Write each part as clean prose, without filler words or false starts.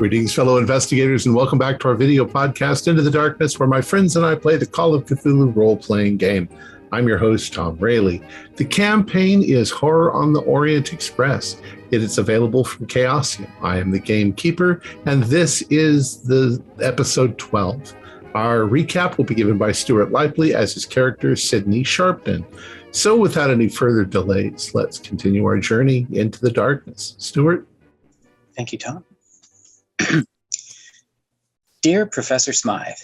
Greetings, fellow investigators, and welcome back to our video podcast, Into the Darkness, where my friends and I play the Call of Cthulhu role-playing game. I'm your host, Tom Rayleigh. The campaign is Horror on the Orient Express. It is available from Chaosium. I am the gamekeeper, and this is the episode 12. Our recap will be given by Stuart Lively as his character, Sidney Sharpton. So without any further delays, let's continue our journey into the darkness. Stuart? Thank you, Tom. Dear Professor Smythe,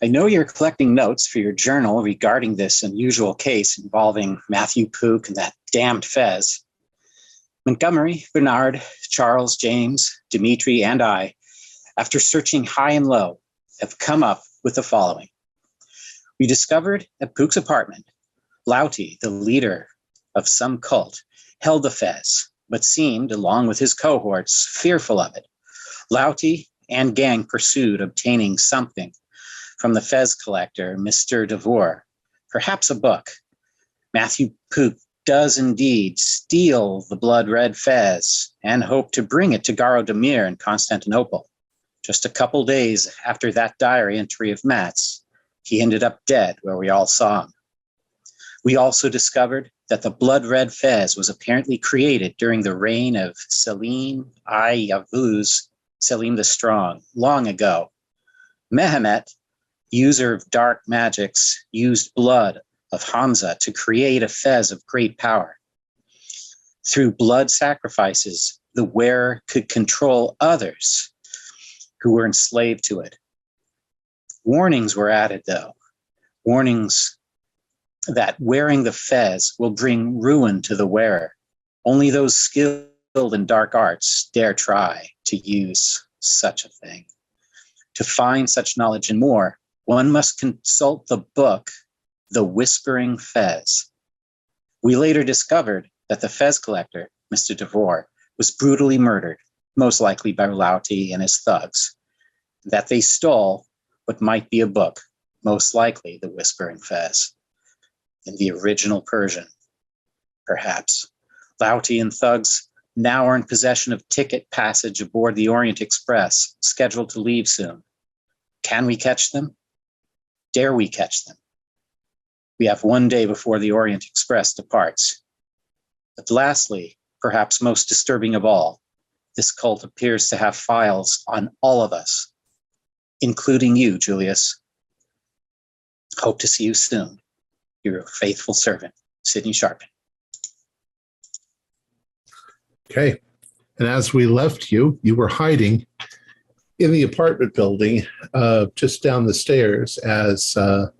I know you're collecting notes for your journal regarding this unusual case involving Matthew Pook and that damned Fez. Montgomery, Bernard, Charles, James, Dimitri, and I, after searching high and low, have come up with the following. We discovered at Pook's apartment, Louty, the leader of some cult, held the Fez, but seemed, along with his cohorts, fearful of it. Louty and gang pursued obtaining something from the Fez collector, Mr. Devore, perhaps a book. Matthew Pook does indeed steal the Blood Red Fez and hope to bring it to Garo Demir in Constantinople. Just a couple days after that diary entry of Matt's, he ended up dead where we all saw him. We also discovered that the Blood Red Fez was apparently created during the reign of Selim I Yavuz, Selim the Strong, long ago. Mehemet, user of dark magics, used blood of Hamza to create a Fez of great power. Through blood sacrifices, the wearer could control others who were enslaved to it. Warnings were added, though. Warnings that wearing the Fez will bring ruin to the wearer. Only those skilled in dark arts dare try to use such a thing. To find such knowledge and more, one must consult the book, The Whispering Fez. We later discovered that the Fez collector, Mr. Devore, was brutally murdered, most likely by Louty and his thugs, that they stole what might be a book, most likely The Whispering Fez. In the original Persian, perhaps. Louty and thugs now are in possession of ticket passage aboard the Orient Express, scheduled to leave soon. Can we catch them? Dare we catch them? We have one day before the Orient Express departs. But lastly, perhaps most disturbing of all, this cult appears to have files on all of us, including you, Julius. Hope to see you soon. Your faithful servant, Sidney Sharpton. Okay. And as we left you, you were hiding in the apartment building just down the stairs as the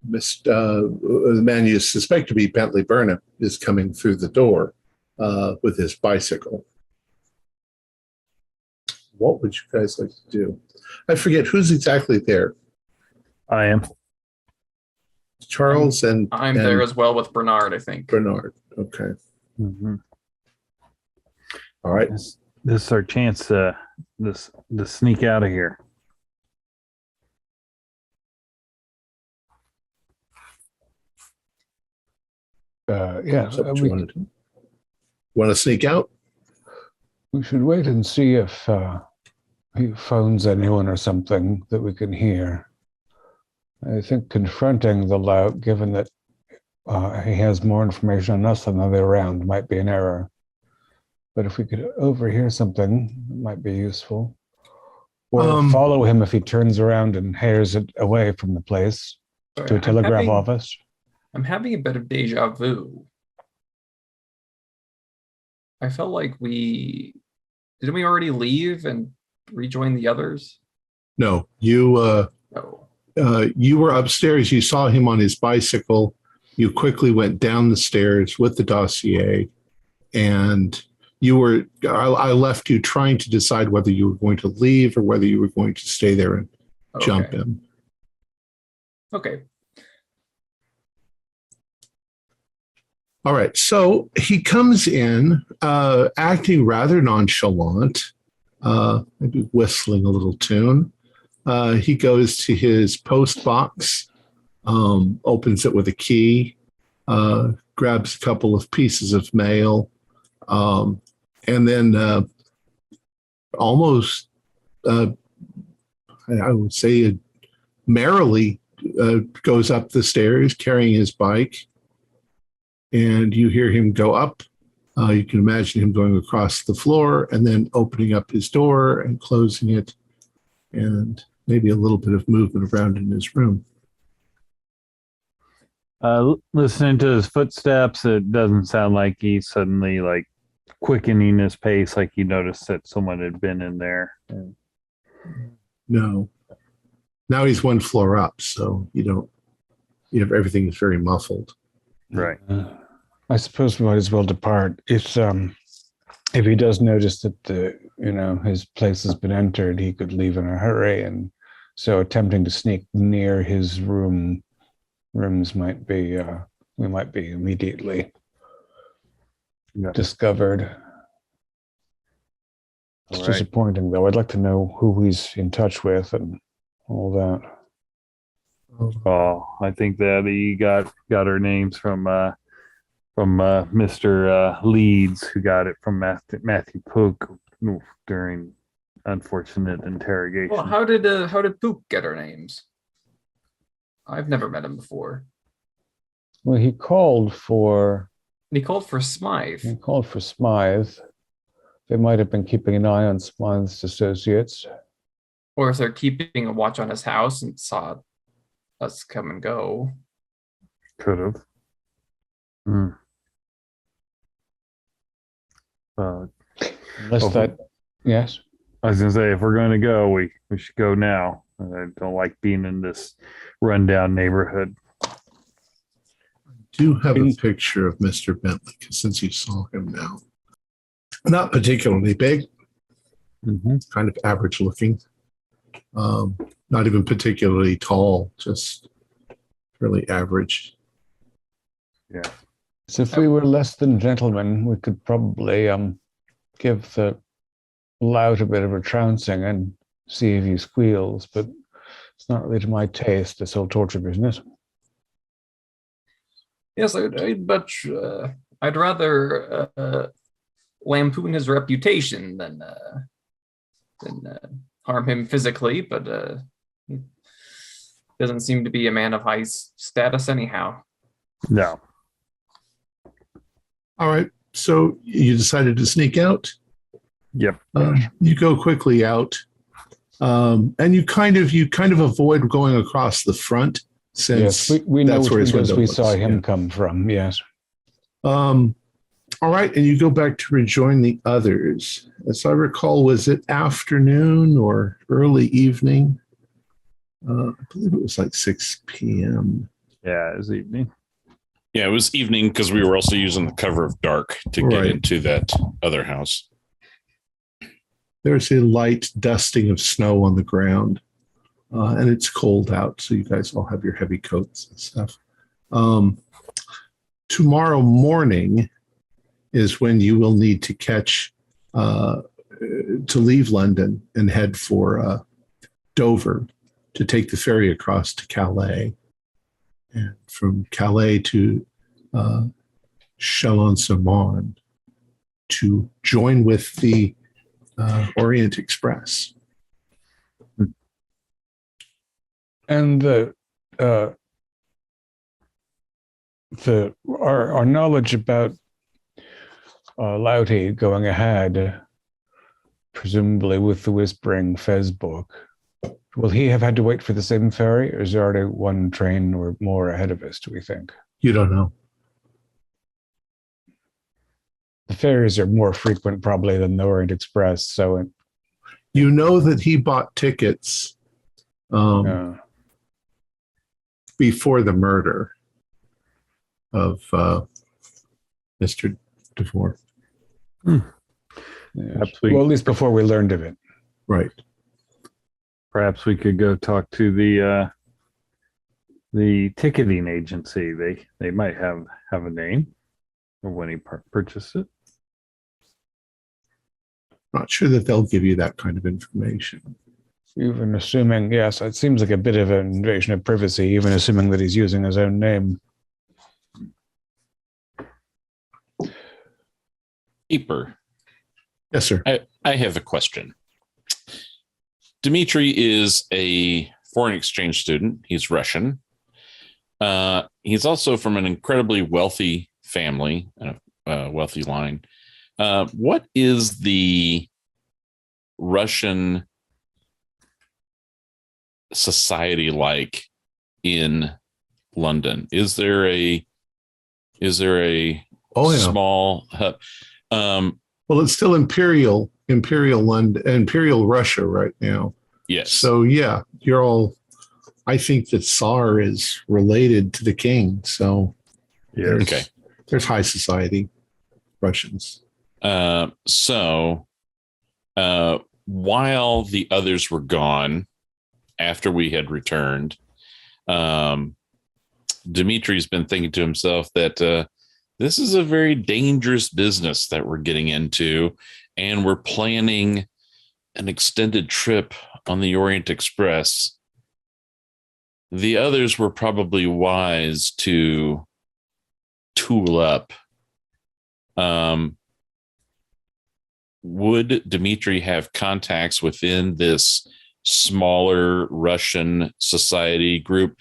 man you suspect to be Bentley Burnham is coming through the door with his bicycle. What would you guys like to do? I forget who's exactly there. I am. Charles and I'm there as well with Bernard, I think. Bernard. Okay. Mm-hmm. All right. This is our chance to sneak out of here. Yeah. So what you want to do? Want to sneak out? We should wait and see if he phones anyone or something that we can hear. I think confronting the lout, given that he has more information on us than the other around, might be an error. But if we could overhear something, it might be useful. Or follow him if he turns around and hares it away from the place to a telegraph office. I'm having a bit of deja vu. I felt like didn't we already leave and rejoin the others? No, you were upstairs. You saw him on his bicycle. You quickly went down the stairs with the dossier, and I left you trying to decide whether you were going to leave or whether you were going to stay there and jump in. Okay. All right. So he comes in acting rather nonchalant, maybe whistling a little tune. He goes to his post box, opens it with a key, grabs a couple of pieces of mail, and then almost I would say, merrily goes up the stairs carrying his bike, and you hear him go up. You can imagine him going across the floor and then opening up his door and closing it, and maybe a little bit of movement around in his room. Listening to his footsteps, it doesn't sound like he's suddenly like quickening his pace, like he noticed that someone had been in there. No. Now he's one floor up, so everything is very muffled. Right. I suppose we might as well depart. If he does notice that his place has been entered, he could leave in a hurry, and so attempting to sneak near his rooms might be we might be immediately discovered. It's disappointing, though. I'd like to know who he's in touch with and all that. Oh, I think that he got our names from Mr. Leeds, who got it from Matthew Pook during unfortunate interrogation. Well, how did Pook get our names? I've never met him before. Well, he called for Smythe. He called for Smythe. They might have been keeping an eye on Smythe's associates. Or if they're keeping a watch on his house and saw us come and go. Could have. Yes. I was gonna say, if we're going to go, we should go now. I don't like being in this rundown neighborhood. I do have a picture of Mr. Bentley, since you saw him now. Not particularly big, kind of average looking. Not even particularly tall, just really average. Yeah. So if we were less than gentlemen, we could probably give the lout a bit of a trouncing and see if he squeals, but it's not really to my taste, this whole torture business. Yes, I'd rather lampoon his reputation than harm him physically, but he doesn't seem to be a man of high status anyhow. No. All right. So you decided to sneak out? Yep. You go quickly out, and you kind of avoid going across the front, since we know that's where his window we was. saw him come from. Yes. All right, and you go back to rejoin the others. As I recall, was it afternoon or early evening? I believe it was like 6 p.m. Yeah, it was evening. Yeah, it was evening because we were also using the cover of dark to get into that other house. There's a light dusting of snow on the ground, and it's cold out, so you guys all have your heavy coats and stuff. Tomorrow morning is when you will need to catch to leave London and head for Dover to take the ferry across to Calais, and from Calais to Chalon-sur-Marne to join with the Orient Express. And our knowledge about Louty going ahead, presumably with the Whispering Fez book, will he have had to wait for the same ferry, or is there already one train or more ahead of us, do we think? You don't know. The ferries are more frequent probably than the Orient Express, so you know that he bought tickets before the murder of Mr. DeVore. Yeah. Well, at least before we learned of it. Right. Perhaps we could go talk to the ticketing agency. They might have a name of when he purchased it. Not sure that they'll give you that kind of information. Even assuming, yes, it seems like a bit of an invasion of privacy, even assuming that he's using his own name. Keeper. Yes, sir. I have a question. Dmitri is a foreign exchange student. He's Russian. He's also from an incredibly wealthy family, wealthy line. What is the Russian society like in London? Is there a small hub? Well, it's still imperial London, imperial Russia right now. Yes. So yeah, you're all. I think that Tsar is related to the king. So there's high society Russians. So while the others were gone, after we had returned, Dimitri's been thinking to himself that this is a very dangerous business that we're getting into, and we're planning an extended trip on the Orient Express. The others were probably wise to tool up. Would Dmitri have contacts within this smaller Russian society group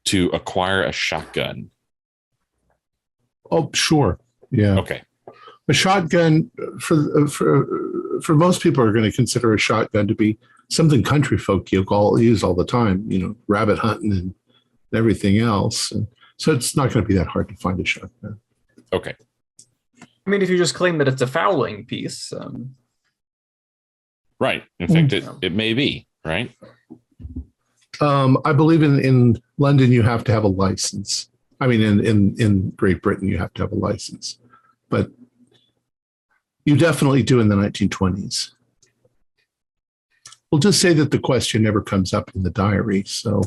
to acquire a shotgun? Oh, sure. Yeah. Okay. A shotgun for most people are going to consider a shotgun to be something country folk use all the time, rabbit hunting and everything else. And so it's not going to be that hard to find a shotgun. Okay. I mean, if you just claim that it's a fowling piece. Right. In fact, it may be, right? I believe in London, you have to have a license. I mean, in Great Britain, you have to have a license. But you definitely do in the 1920s. We'll just say that the question never comes up in the diary. So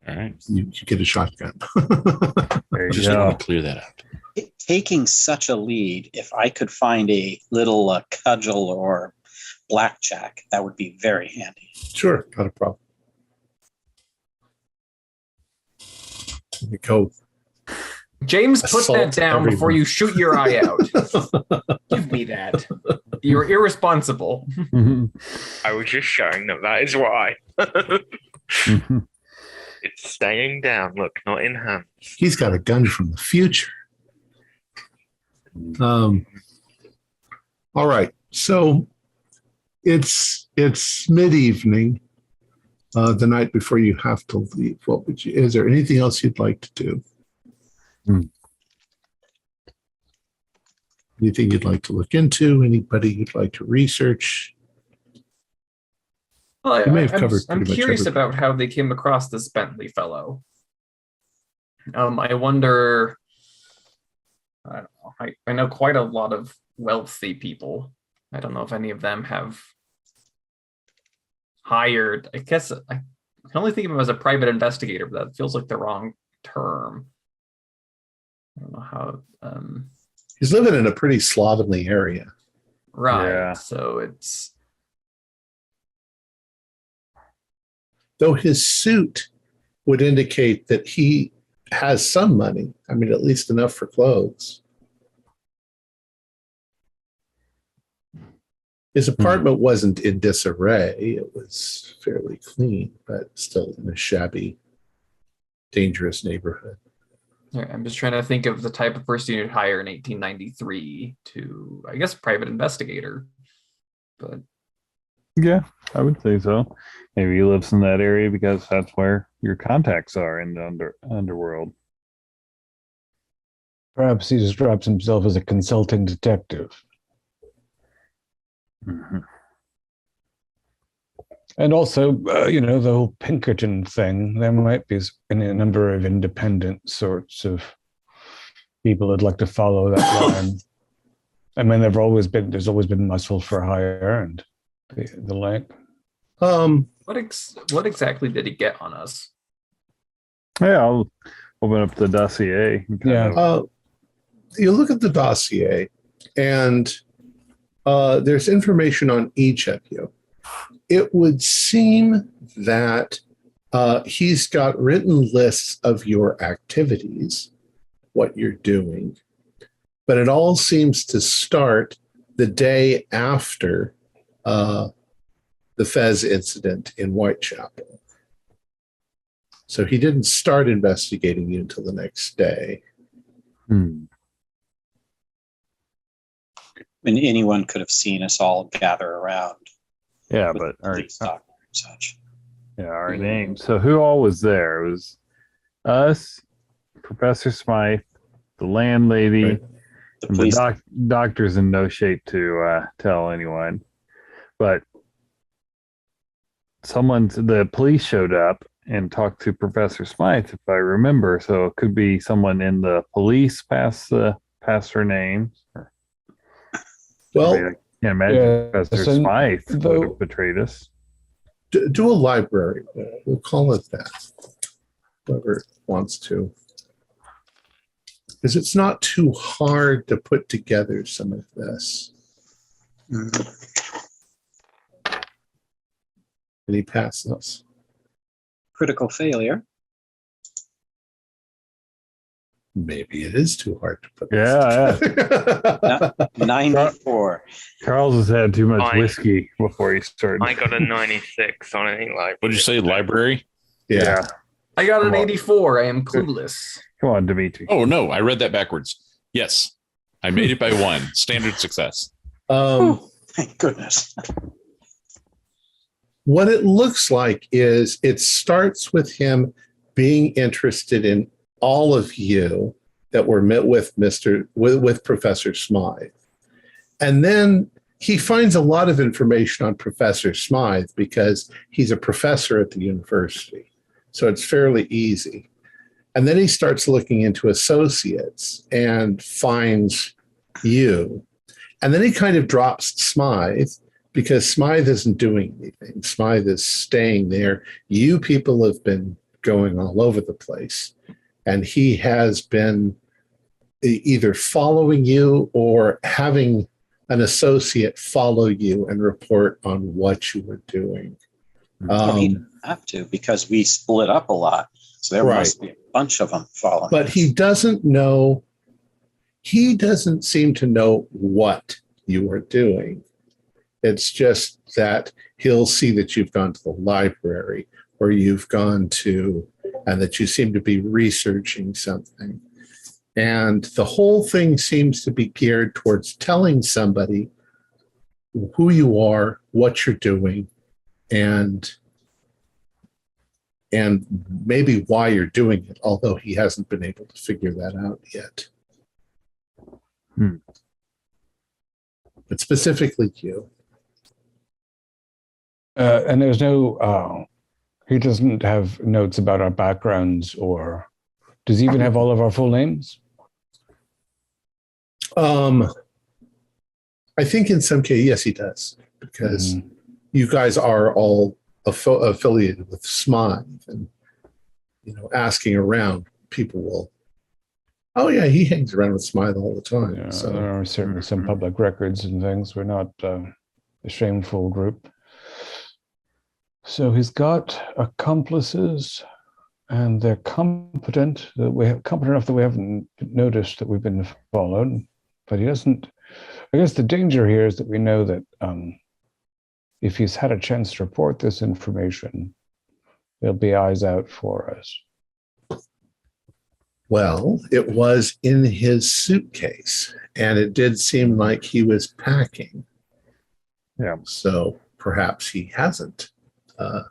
all right, you get a shotgun. There you just go. want to clear that up. Taking such a lead, if I could find a little cudgel or blackjack, that would be very handy. Sure, not a problem. Here we go. James, put Assault that down everyone. before you shoot your eye out. Give me that. You're irresponsible. I was just showing that is why. It's staying down. Look, not in hand. He's got a gun from the future. All right. So it's mid-evening, the night before you have to leave. Is there anything else you'd like to do? Anything you'd like to look into? Anybody you'd like to research? Well, You may have covered I'm pretty much curious everything. about how they came across this Bentley fellow. I wonder. I don't know. I know quite a lot of wealthy people. I don't know if any of them have hired. I guess I can only think of him as a private investigator, but that feels like the wrong term. I don't know how. He's living in a pretty slovenly area. Right. Yeah. So it's. Though his suit would indicate that he has some money. I mean, at least enough for clothes. His apartment wasn't in disarray. It was fairly clean, but still in a shabby, dangerous neighborhood. I'm just trying to think of the type of person you'd hire in 1893 to, I guess, private investigator. But Yeah, I would say so. Maybe he lives in that area because that's where your contacts are in the underworld. Perhaps he describes himself as a consulting detective. Mhm. And also, the whole Pinkerton thing, there might be a number of independent sorts of people that'd like to follow that line. I mean, there's always been muscle for hire and the like. what exactly did he get on us? Yeah, I'll open up the dossier. And You look at the dossier, and there's information on each of you. It would seem that he's got written lists of your activities, what you're doing, but it all seems to start the day after the Fez incident in Whitechapel. So he didn't start investigating you until the next day. Hmm. And anyone could have seen us all gather around. Yeah, with but the police doctor and such. our names. So who all was there? It was us, Professor Smythe, the landlady, Right. The and police. the doctor's in no shape to tell anyone. But the police showed up and talked to Professor Smythe, if I remember. So it could be someone in the police passed her name. Well, I can't imagine Yes, Professor and Smythe would though- have betrayed us. do a library. We'll call it that. Whoever wants to. Because it's not too hard to put together some of this. And he passes. Critical failure. Maybe it is too hard to put. Yeah, yeah. 94. Charles has had too much I- whiskey before he started. I got a 96 on any like. What'd you say, library? Yeah. I got an Come on. 84. I am clueless. Come on, Dimitri. Oh, no, I read that backwards. Yes, I made it by one. Standard success. Thank goodness. What it looks like is it starts with him being interested in all of you that were met with with Professor Smythe. And then he finds a lot of information on Professor Smythe because he's a professor at the university. So it's fairly easy. And then he starts looking into associates and finds you. And then he kind of drops Smythe because Smythe isn't doing anything. Smythe is staying there. You people have been going all over the place. And he has been either following you or having an associate follow you and report on what you were doing. He didn't have to because we split up a lot. So there Right. must be a bunch of them following But us. he doesn't seem to know what you are doing. It's just that he'll see that you've gone to the library or you've gone to, and that you seem to be researching something. And the whole thing seems to be geared towards telling somebody who you are, what you're doing, and maybe why you're doing it, although he hasn't been able to figure that out yet. But specifically you. And there's no, he doesn't have notes about our backgrounds, or does he even have all of our full names? I think in some case, yes, he does, because you guys are all affiliated with Smythe, and asking around, people will. Oh yeah, he hangs around with Smythe all the time. Yeah, So there are certainly some public records and things. We're not a shameful group. So he's got accomplices, and they're competent. Competent enough that we haven't noticed that we've been followed. But he doesn't. I guess the danger here is that we know that if he's had a chance to report this information, there'll be eyes out for us. well, it was in his suitcase, and it did seem like he was packing. Yeah. So perhaps he hasn't.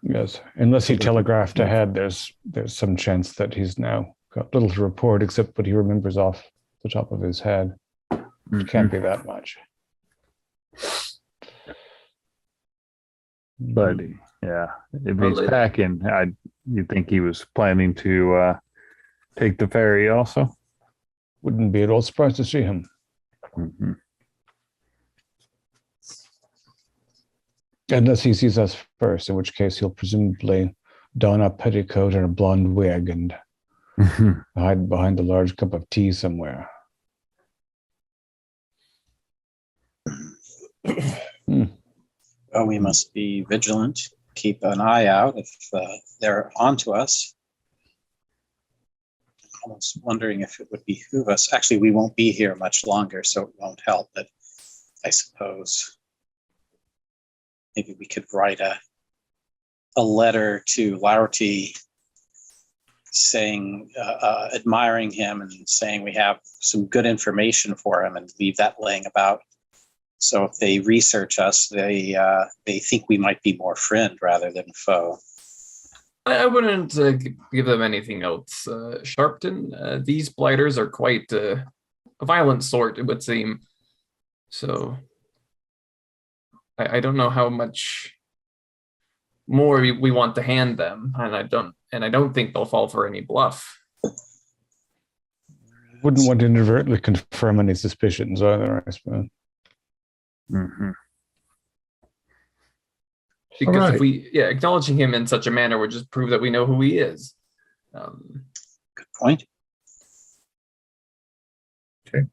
Yes, unless he telegraphed ahead, there's some chance that he's now got little to report except what he remembers off the top of his head. It can't be that much. But yeah, if Well, he's packing, you think he was planning to take the ferry also? Wouldn't be at all surprised to see him. Mm-hmm. Unless he sees us first, in which case he'll presumably don a petticoat and a blonde wig and hide behind a large cup of tea somewhere. Well, we must be vigilant, keep an eye out if they're onto us. I'm almost wondering if it would behoove us. Actually, we won't be here much longer, so it won't help, but I suppose maybe we could write a letter to Laurty saying, admiring him and saying we have some good information for him, and leave that laying about. So if they research us, they think we might be more friend rather than foe. I wouldn't give them anything else, Sharpton. These blighters are quite a violent sort, it would seem. So I don't know how much more we want to hand them, and I don't think they'll fall for any bluff. Wouldn't want to inadvertently confirm any suspicions either, I suppose. Mm-hmm. Because Alright. if we, acknowledging him in such a manner would just prove that we know who he is. Good point. Okay.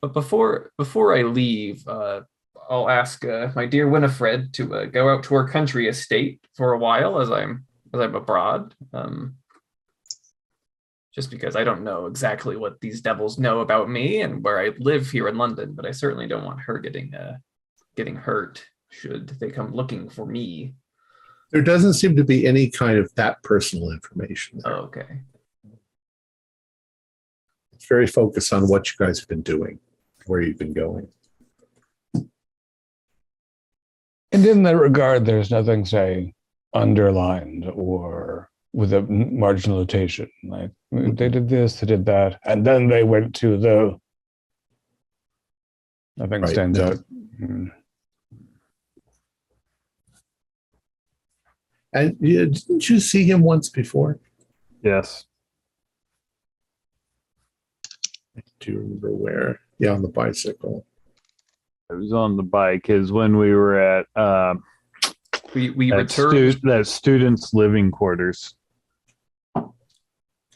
But before I leave, I'll ask my dear Winifred to go out to her country estate for a while as I'm abroad. Just because I don't know exactly what these devils know about me and where I live here in London, but I certainly don't want her getting hurt should they come looking for me. There doesn't seem to be any kind of that personal information there. Oh, okay. It's very focused on what you guys have been doing, where you've been going. And in that regard, there's nothing, say, underlined or with a marginal notation. Like, they did this, they did that, and then they went to the... Nothing Right, stands no. out. And didn't you see him once before? Yes. Do you remember where? Yeah, on the bicycle. It was on the bike is when we were at We returned. that students' living quarters. Oh,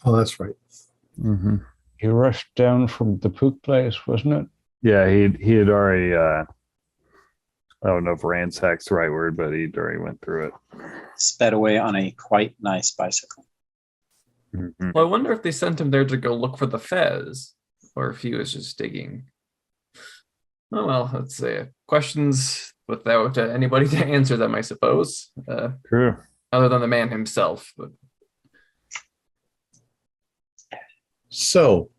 that's right. Mm-hmm. He rushed down from the poop place, wasn't it? Yeah, he had already. I don't know if ransack's the right word, but he'd already went through it. Sped away on a quite nice bicycle. Mm-hmm. Well, I wonder if they sent him there to go look for the Fez, or if he was just digging. Oh well, let's say questions without anybody to answer them, I suppose. True. Other than the man himself. But So,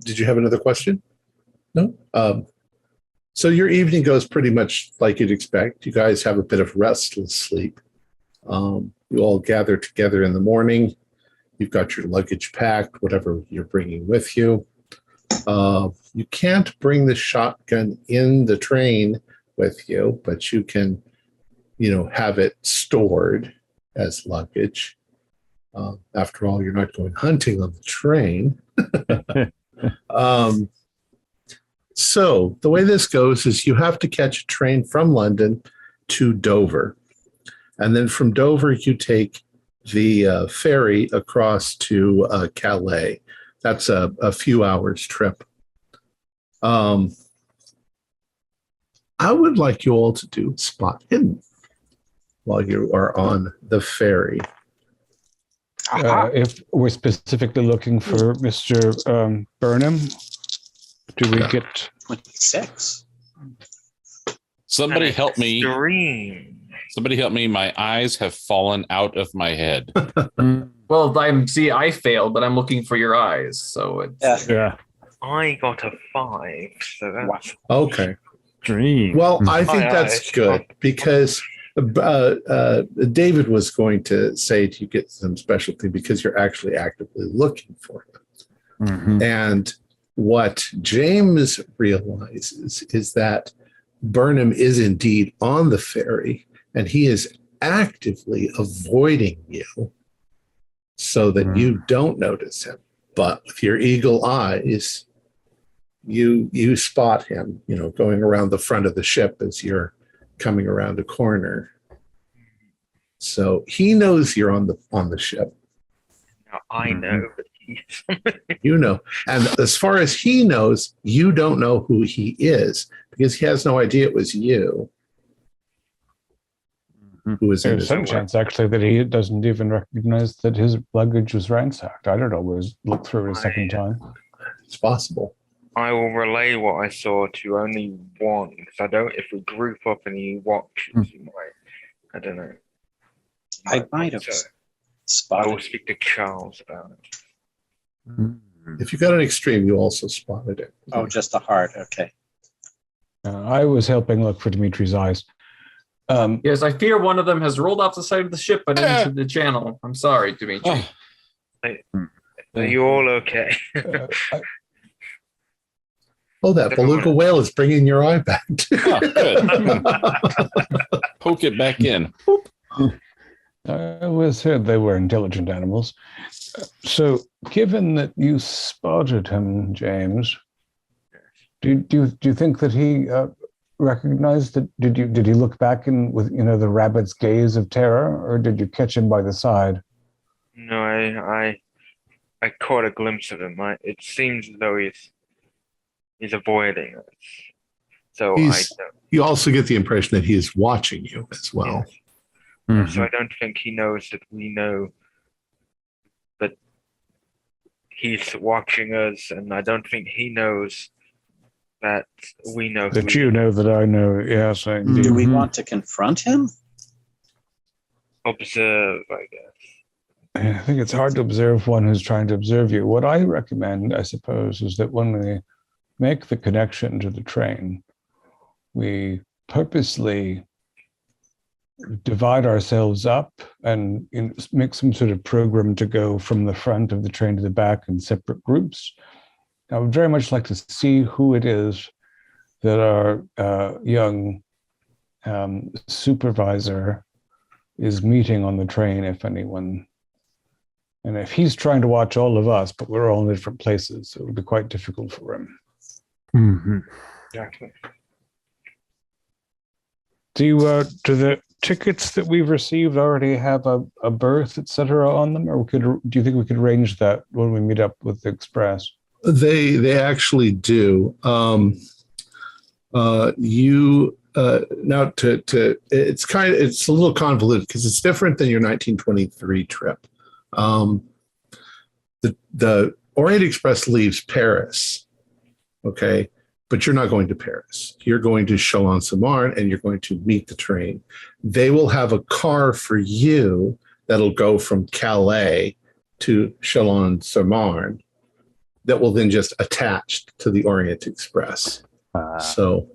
did you have another question? No? So your evening goes pretty much like you'd expect. You guys have a bit of restless sleep. You all gather together in the morning. You've got your luggage packed, whatever you're bringing with you. You can't bring the shotgun in the train with you, but you can, have it stored as luggage. After all, you're not going hunting on the train. So the way this goes is you have to catch a train from London to Dover. And then from Dover, you take the ferry across to Calais. That's a few hours trip. I would like you all to do spot hidden while you are on the ferry. If we're specifically looking for Mr. Burnham, do we get... 26. Somebody help me. Extreme. Somebody help me. My eyes have fallen out of my head. well, I failed, but I'm looking for your eyes. So it's Yeah. I got a 5, so that's Okay. Dream. Well, I think My that's eyes. good because David was going to say to you get some specialty because you're actually actively looking for him. Mm-hmm. And what James realizes is that Burnham is indeed on the ferry and he is actively avoiding you so that you don't notice him. But with your eagle eyes, you spot him, going around the front of the ship as you're coming around a corner. So he knows you're on the ship. now I know, but he's And as far as he knows, you don't know who he is because he has no idea it was you who was in There's his some chance, actually, that he doesn't even recognize that his luggage was ransacked. I don't know. We'll look through it a second time. It's possible. I will relay what I saw to only one, because I don't. If we group up and he watches, he might. I don't know. I might have I will spotted. speak to Charles about it. If you got an extreme, you also spotted it. Oh, just a heart. Okay. I was helping look for Dimitri's eyes. Yes, I fear one of them has rolled off the side of the ship and into the channel. I'm sorry, Dimitri. Are you all okay? Oh, that beluga whale is bringing your eye back. Oh, good. Poke it back in. I was heard they were intelligent animals. So, given that you spotted him, James, do you think that he recognized it? Did he look back in with the rabbit's gaze of terror, or did you catch him by the side? No, I caught a glimpse of him. It seems as though he's avoiding us. So you also get the impression that he is watching you as well. Yeah. So I don't think he knows that we know that he's watching us, and I don't think he knows that we know that you know that I know. Yes. Do we want to confront him? Observe, I guess. I think it's hard to observe one who's trying to observe you. What I recommend, I suppose, is that when we make the connection to the train, we purposely divide ourselves up and make some sort of program to go from the front of the train to the back in separate groups. I would very much like to see who it is that our young supervisor is meeting on the train, if anyone. And if he's trying to watch all of us, but we're all in different places, it would be quite difficult for him. Mm-hmm. Exactly. Do the tickets that we've received already have a berth, etc., on them, or do you think we could arrange that when we meet up with the Express? They actually do. Now it's a little convoluted because it's different than your 1923 trip. The Orient Express leaves Paris, okay, but you're not going to Paris. You're going to Chalon-sur-Marne, and you're going to meet the train. They will have a car for you that'll go from Calais to Chalon-sur-Marne that will then just attach to the Orient Express. So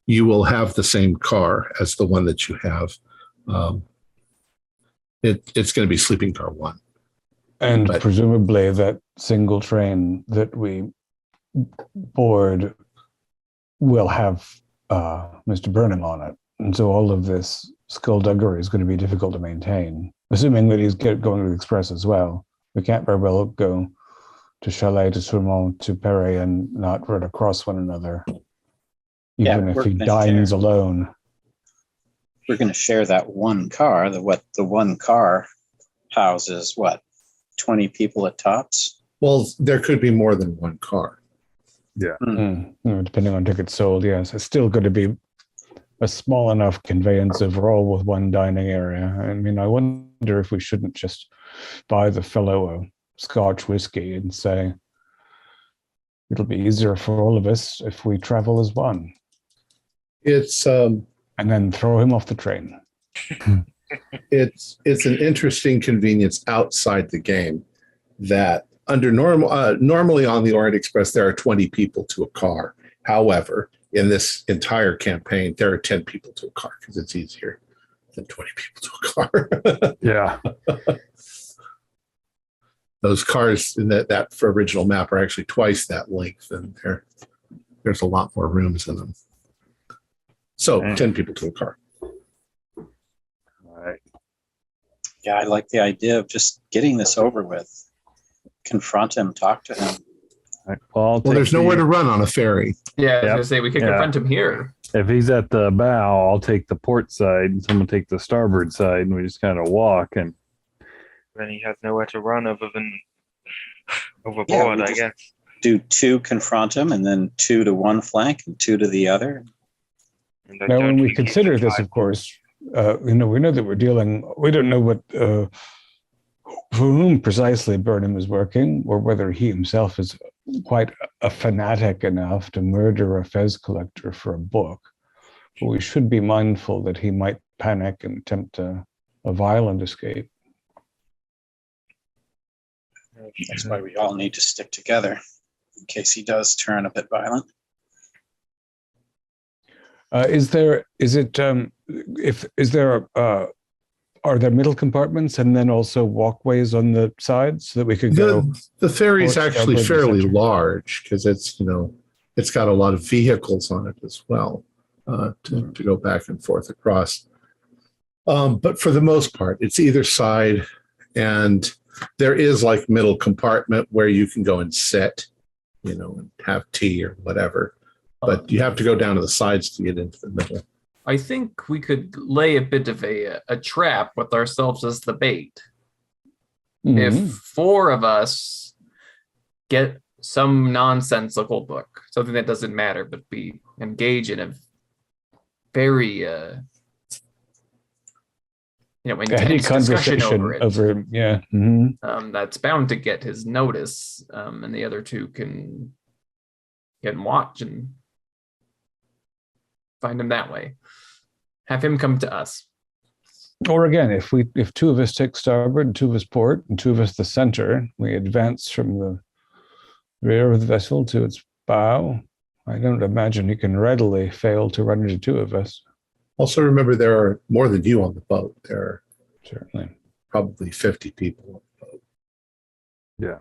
you will have the same car as the one that you have. It's going to be sleeping car 1. And presumably that single train that we board will have Mr. Burnham on it. And so all of this skullduggery is going to be difficult to maintain, assuming that he's going to the Express as well. We can't very well go to Calais, to Sourmont, to Perret and not run across one another, even if he dines alone. We're going to share that one car. The one car houses 20 people at tops? Well, there could be more than one car. Yeah. Depending on tickets sold, yes. It's still going to be a small enough conveyance overall with one dining area. I mean, I wonder if we shouldn't just buy the fellow a Scotch whiskey and say, it'll be easier for all of us if we travel as one. It's and then throw him off the train. It's an interesting convenience outside the game that under normally on the Orient Express there are 20 people to a car. However, in this entire campaign there are 10 people to a car because it's easier than 20 people to a car. Yeah. Those cars in that original map are actually twice that length, and there's a lot more rooms in them. So 10 people to a car. All right. Yeah, I like the idea of just getting this over with. Confront him, talk to him. All right. Well, there's nowhere to run on a ferry. Yeah, I was going to say, we could confront him here. If he's at the bow, I'll take the port side, and someone take the starboard side, and we just kind of walk. And then he has nowhere to run other than overboard, I guess. Do 2 confront him, and then 2 to one flank and 2 to the other. Now, when we consider this, of course, we know that we don't know what for whom precisely Burnham is working, or whether he himself is quite a fanatic enough to murder a Fez collector for a book. But we should be mindful that he might panic and attempt a violent escape. That's why we all need to stick together in case he does turn a bit violent. Are there middle compartments and then also walkways on the sides so that we could go? The ferry is port, actually starboard, fairly center? large because it's it's got a lot of vehicles on it as well to go back and forth across. But for the most part, it's either side, and there is like middle compartment where you can go and sit, and have tea or whatever. But you have to go down to the sides to get into the middle. I think we could lay a bit of a trap with ourselves as the bait. If 4 of us get some nonsensical book, something that doesn't matter, but we engage in a very intense discussion over it, that's bound to get his notice, and the other 2 can watch and find him that way. Have him come to us. Or again, if 2 of us take starboard and 2 of us port and 2 of us the center, we advance from the rear of the vessel to its bow. I don't imagine he can readily fail to run into 2 of us. Also, remember there are more than you on the boat. There are Certainly probably 50 people on the boat. Yeah.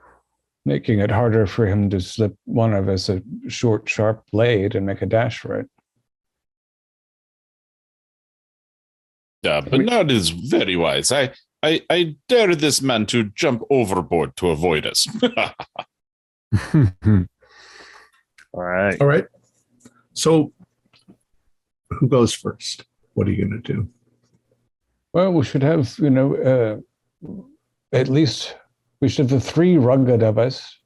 Making it harder for him to slip one of us a short, sharp blade and make a dash for it. Yeah, but now it is very wise. I dare this man to jump overboard to avoid us. All right. All right. So who goes first? What are you going to do? Well, we should have, at least we should have the 3 rugged of us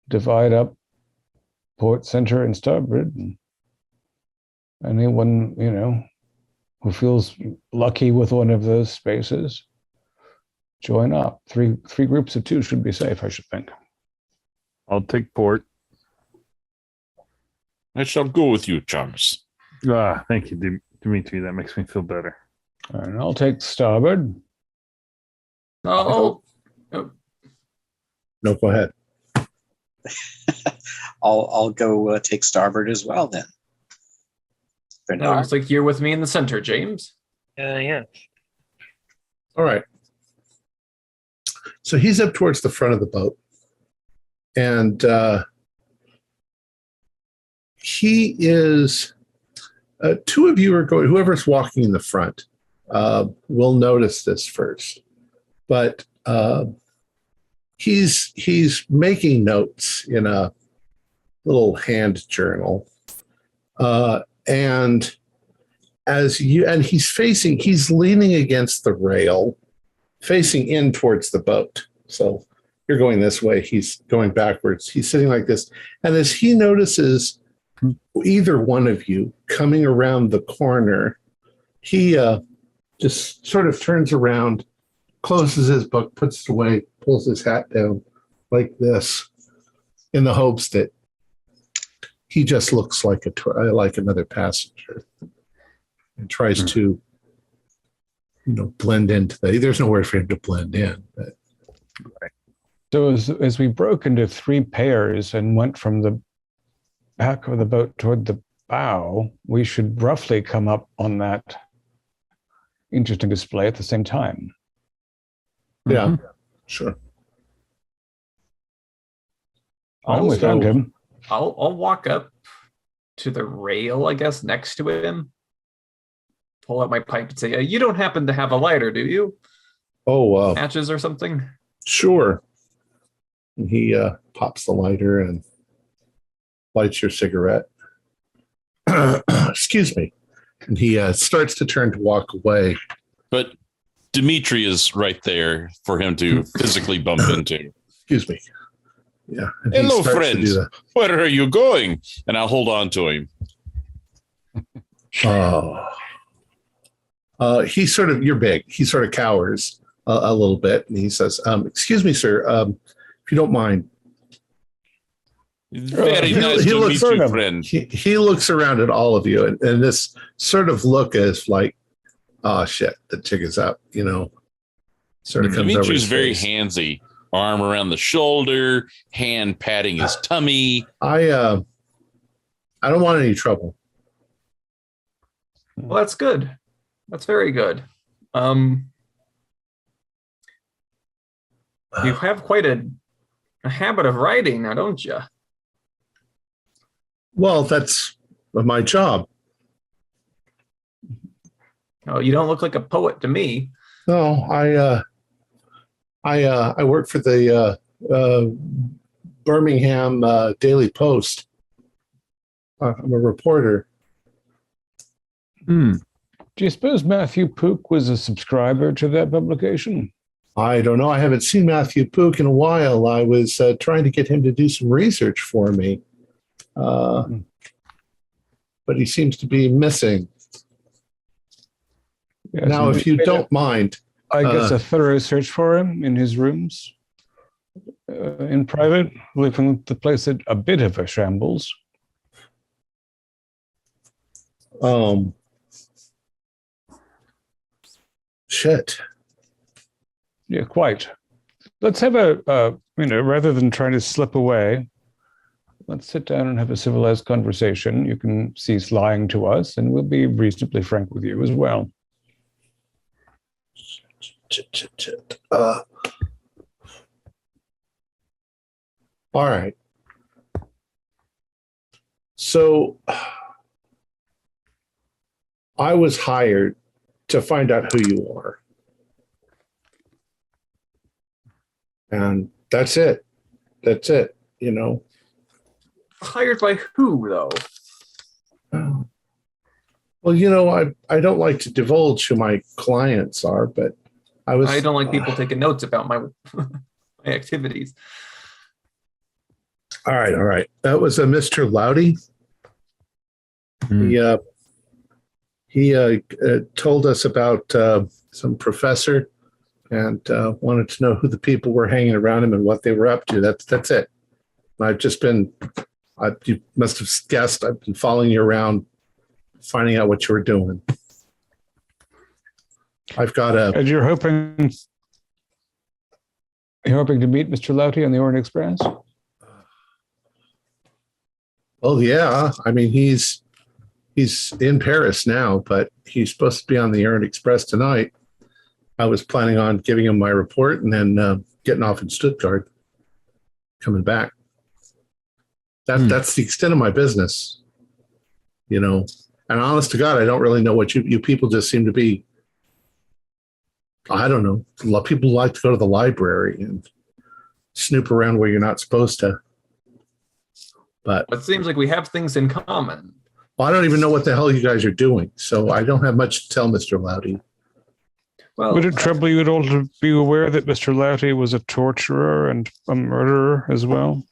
divide up port, center, and starboard. And anyone, who feels lucky with one of those spaces, join up. Three groups of 2 should be safe, I should think. I'll take port. I shall go with you, Chalmers. Thank you, Dimitri. That makes me feel better. And I'll take starboard. No, go ahead. I'll go take starboard as well then. Bernard. Looks like you're with me in the center, James. Yeah. All right. So he's up towards the front of the boat. And he is, 2 of you are going, whoever's walking in the front will notice this first. But he's making notes in a little hand journal. And he's leaning against the rail, facing in towards the boat. So you're going this way, he's going backwards. He's sitting like this. And as he notices either one of you coming around the corner, he just sort of turns around, closes his book, puts it away, pulls his hat down like this in the hopes that he just looks like another passenger and tries to, blend into there's nowhere for him to blend in. But. Right. So as we broke into 3 pairs and went from the back of the boat toward the bow, we should roughly come up on that interesting display at the same time. Yeah, sure. We found him. I'll walk up to the rail, I guess, next to him. Pull out my pipe and say, "You don't happen to have a lighter, do you? Oh, Matches or something?" Sure. And he pops the lighter and lights your cigarette. Excuse me. And he starts to turn to walk away. But Dimitri is right there for him to physically bump into. Excuse me. Yeah. Hello, friend. Where are you going? And I'll hold on to him. You're big. He sort of cowers a little bit. And he says, excuse me, sir, if you don't mind, Very nice he to looks meet you, around. friend. he looks around at all of you, and this sort of look is like, oh shit, the chick is up, sort of comes over Dimitri's his very face. handsy. Arm around the shoulder, hand patting his tummy. I don't want any trouble. Well, that's good. That's very good. You have quite a habit of writing now, don't you? Well, that's my job. Oh, you don't look like a poet to me. No, I work for the Birmingham Daily Post. I'm a reporter. Do you suppose Matthew Pook was a subscriber to that publication? I don't know. I haven't seen Matthew Pook in a while. I was trying to get him to do some research for me, but he seems to be missing. Yes, Now, if you don't mind, I guess a thorough search for him in his rooms in private, leaving the place at a bit of a shambles. Shit. Yeah, quite. Let's have rather than trying to slip away, let's sit down and have a civilized conversation. You can cease lying to us, and we'll be reasonably frank with you as well. All right. So I was hired to find out who you are. And that's it. That's it, Hired by who, though? Well, I don't like to divulge who my clients are, but I don't like people taking notes about my my activities. All right. That was a Mr. Loudy. He told us about some professor and wanted to know who the people were hanging around him and what they were up to. That's it. I've just been, you must have guessed, I've been following you around, finding out what you were doing. I've got a. And you're hoping to meet Mr. Louty on the Orient Express? Oh yeah, I mean he's in Paris now, but he's supposed to be on the Orient Express tonight. I was planning on giving him my report and then getting off in Stuttgart, coming back. That's the extent of my business, And honest to God, I don't really know what you people just seem to be. I don't know. A lot of people like to go to the library and snoop around where you're not supposed to. But It seems like we have things in common. I don't even know what the hell you guys are doing, so I don't have much to tell Mr. Louty. Well, Would it trouble you at all to be aware that Mr. Louty was a torturer and a murderer as well?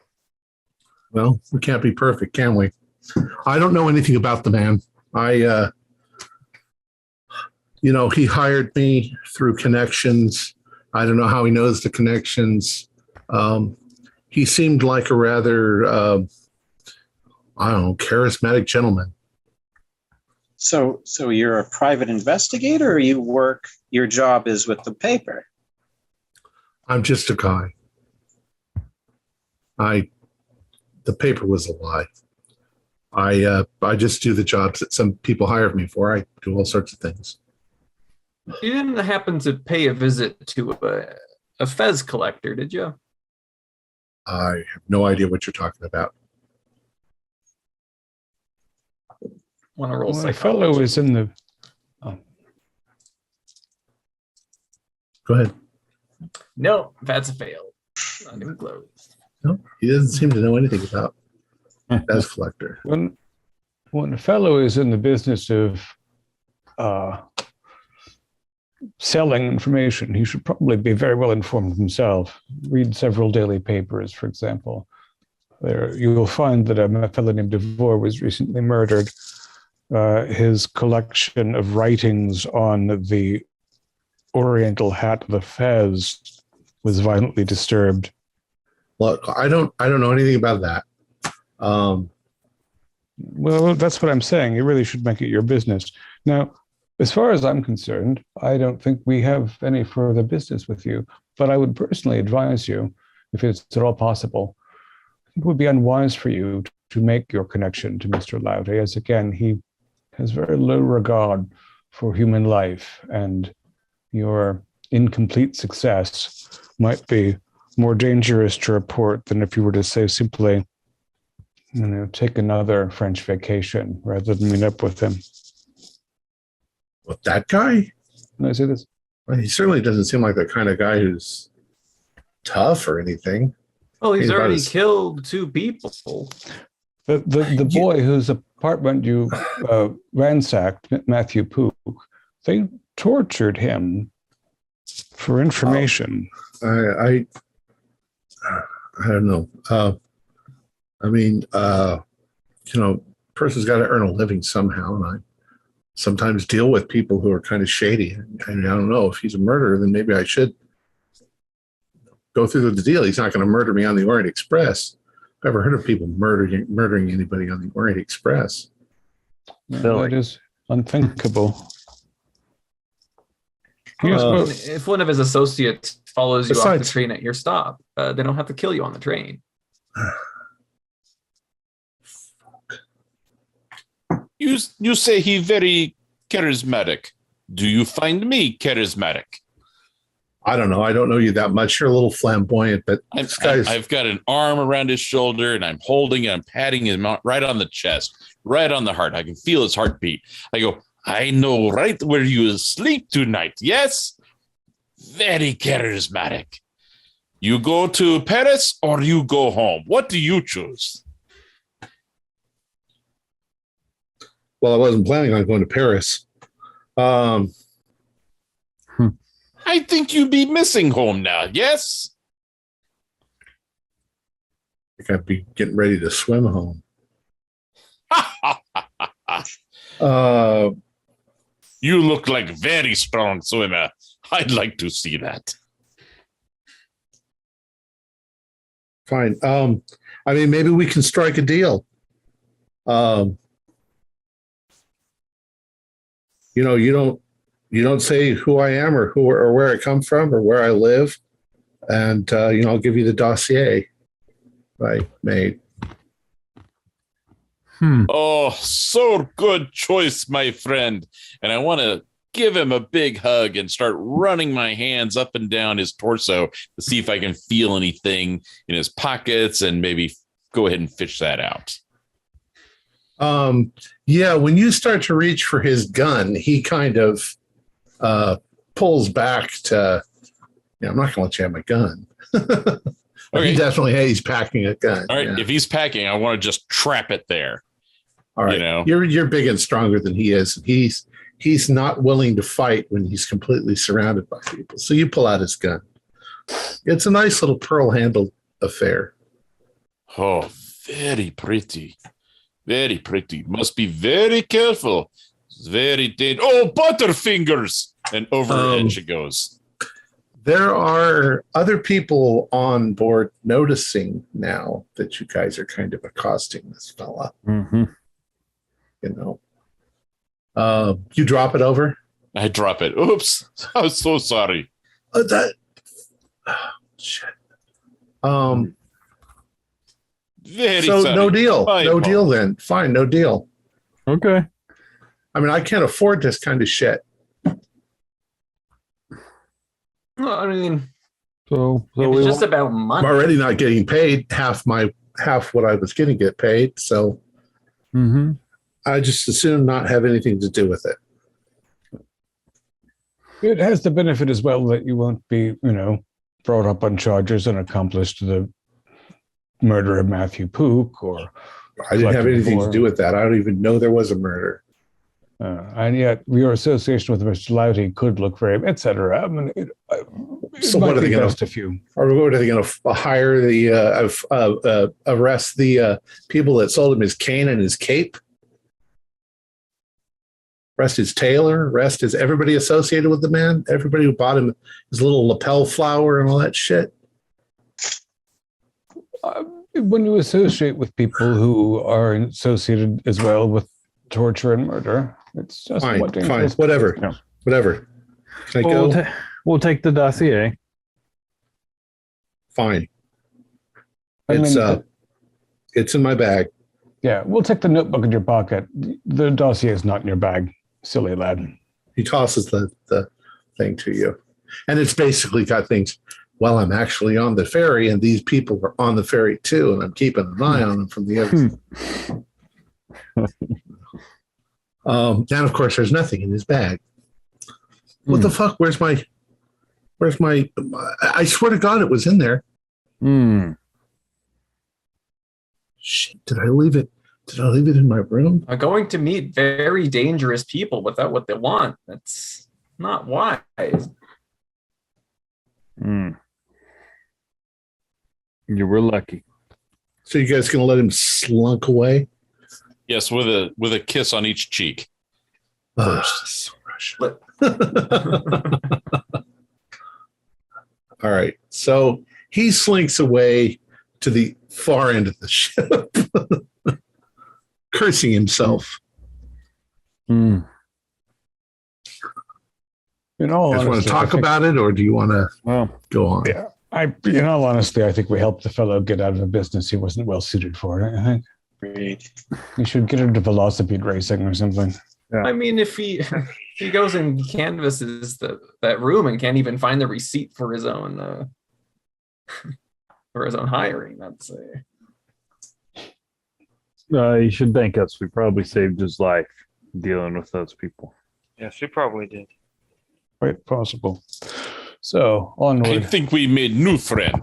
Well, we can't be perfect, can we? I don't know anything about the man. He hired me through connections. I don't know how he knows the connections. He seemed like a rather, charismatic gentleman. So you're a private investigator, or your job is with the paper? I'm just a guy. The paper was a lie. I just do the jobs that some people hire me for. I do all sorts of things. You didn't happen to pay a visit to a Fez collector, did you? I have no idea what you're talking about. Want to roll Well, psychology? a fellow is in the... Go ahead. No, that's a fail. Not even close. No, he doesn't seem to know anything about Fez collector. When a fellow is in the business of selling information, he should probably be very well informed himself. Read several daily papers, for example. There, you will find that a fellow named DeVore was recently murdered. His collection of writings on the Oriental hat, the Fez, was violently disturbed. Look, I don't know anything about that. Well, that's what I'm saying. You really should make it your business. Now, as far as I'm concerned, I don't think we have any further business with you, but I would personally advise you, if it's at all possible, it would be unwise for you to make your connection to Mr. Louty, as again, he has very low regard for human life, and your incomplete success might be more dangerous to report than if you were to say simply, take another French vacation rather than meet up with him. What, that guy? Can I say this? Well, he certainly doesn't seem like the kind of guy who's tough or anything. Well, he's already killed 2 people. The boy whose apartment you ransacked, Matthew Pook, they tortured him for information. I don't know. Person's got to earn a living somehow, and I sometimes deal with people who are kind of shady. And I don't know, if he's a murderer, then maybe I should go through the deal. He's not going to murder me on the Orient Express. I've never heard of people murdering anybody on the Orient Express. That is unthinkable. If one of his associates follows you off the train at your stop, they don't have to kill you on the train. You say he very charismatic. Do you find me charismatic? I don't know. I don't know you that much. You're a little flamboyant, but I've got an arm around his shoulder, and I'm patting him right on the chest, right on the heart. I can feel his heartbeat. I go, I know right where you sleep tonight. Yes? Very charismatic. You go to Paris or you go home? What do you choose? Well, I wasn't planning on going to Paris. I think you'd be missing home now, yes? I think I'd be getting ready to swim home. You look like a very strong swimmer. I'd like to see that. Fine. Maybe we can strike a deal. You don't say who I am or where I come from or where I live, and I'll give you the dossier I made. Oh, so good choice, my friend. And I want to give him a big hug and start running my hands up and down his torso to see if I can feel anything in his pockets and maybe go ahead and fish that out. Yeah, when you start to reach for his gun, he kind of pulls back to, I'm not going to let you have my gun. Okay. He's packing a gun. All right, yeah. If he's packing, I want to just trap it there. All right, you're big and stronger than he is. He's not willing to fight when he's completely surrounded by people. So you pull out his gun. It's a nice little pearl-handled affair. Oh, very pretty. Very pretty. Must be very careful. It's very dangerous. Oh, Butterfingers! And overhead she goes. There are other people on board noticing now that you guys are kind of accosting this fella. Mm-hmm. You drop it over? I drop it. Oops. I'm so sorry. Shit. Very so sorry. No deal. My no fault. deal then. Fine, no deal. Okay. I can't afford this kind of shit. Well, So it's just about money. I'm already not getting paid half what I was going to get paid. So Mm-hmm. I just assume not have anything to do with it. It has the benefit as well that you won't be, brought up on charges and accomplice to the murder of Matthew Pook or. I didn't have anything to do with that. I don't even know there was a murder. And yet your association with Mr. Louty could look very, et cetera. So what are they going to? Or what are they going to hire arrest the people that sold him his cane and his cape? Arrest his tailor? Arrest everybody associated with the man? Everybody who bought him his little lapel flower and all that shit? when you associate with people who are associated as well with torture and murder, it's just Fine, what dangerous. whatever. Yeah. Whatever. Can I Well, go? we'll take the dossier. Fine. I It's mean, it's in my bag. yeah, we'll take the notebook in your pocket. The dossier is not in your bag, silly lad. He tosses the thing to you. And it's basically got things. Well, I'm actually on the ferry, and these people are on the ferry too, and I'm keeping an eye on them from the other. And of course, there's nothing in his bag. What the fuck? Where's my? I swear to God, it was in there. Shit! Did I leave it? Did I leave it in my room? I'm going to meet very dangerous people without what they want. That's not wise. You were lucky. So you guys gonna let him slunk away? Yes, with a kiss on each cheek. So Russian. All right. So he slinks away to the far end of the ship, cursing himself. In all You guys want honesty, to talk about it, or do you want to go on? Yeah. In all honesty, I think we helped the fellow get out of a business he wasn't well suited for. I think Agreed. you should get into velocipede racing or something. Yeah. I mean, if he goes and canvasses that room and can't even find the receipt for his own hiring, that's You should thank us. We probably saved his life dealing with those people. Yes, we probably did. Quite possible. So, I onward. think we made new friend.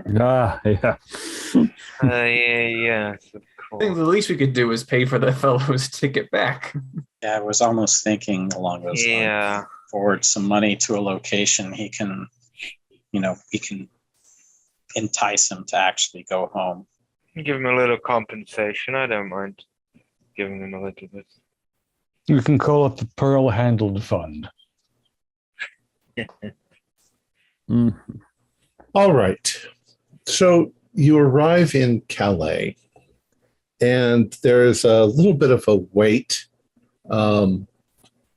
Yeah. Yes, of I think course. the least we could do is pay for the fellow's ticket back. Yeah, I was almost thinking along those lines. Yeah. Forward some money to a location we can entice him to actually go home. Give him a little compensation. I don't mind giving him a little bit. You can call it the Pearl Handled Fund. All right. So you arrive in Calais, and there's a little bit of a wait while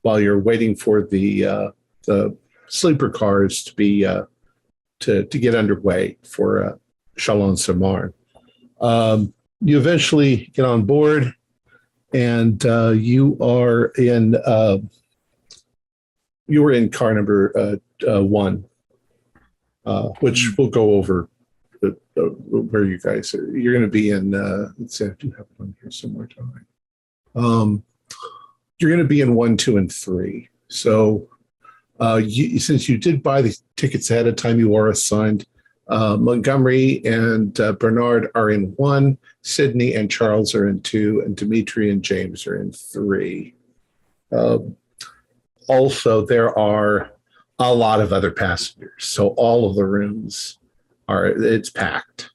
you're waiting for the sleeper cars to be to get underway for Chalon-sur-Marne. You eventually get on board, and you are in car number 1, which we'll go over where you guys are. You're going to be in. Let's see, I do have it on here somewhere. You're going to be in 1, 2, and 3. So, since you did buy the tickets ahead of time, you are assigned. Montgomery and Bernard are in 1. Sydney and Charles are in 2, and Dimitri and James are in 3. Also, there are a lot of other passengers, so all of the rooms it's packed.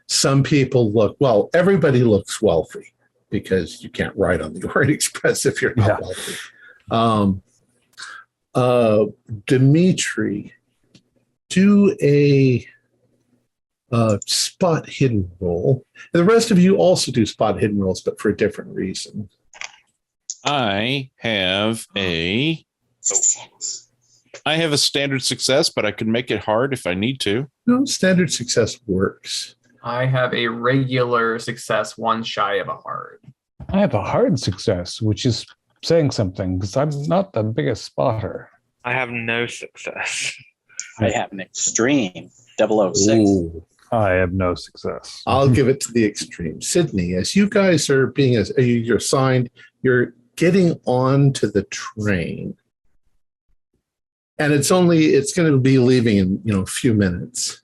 Some people everybody looks wealthy because you can't ride on the Orient Express if you're not wealthy. Dimitri, do a spot hidden roll. And the rest of you also do spot hidden rolls, but for a different reason. I have a standard success, but I can make it hard if I need to. No, standard success works. I have a regular success, 1 shy of a hard. I have a hard success, which is saying something because I'm not the biggest spotter. I have no success. I have an extreme 006. Ooh. I have no success. I'll give it to the extreme. Sydney, as you guys are you're assigned, you're getting onto the train. And it's going to be leaving in, a few minutes.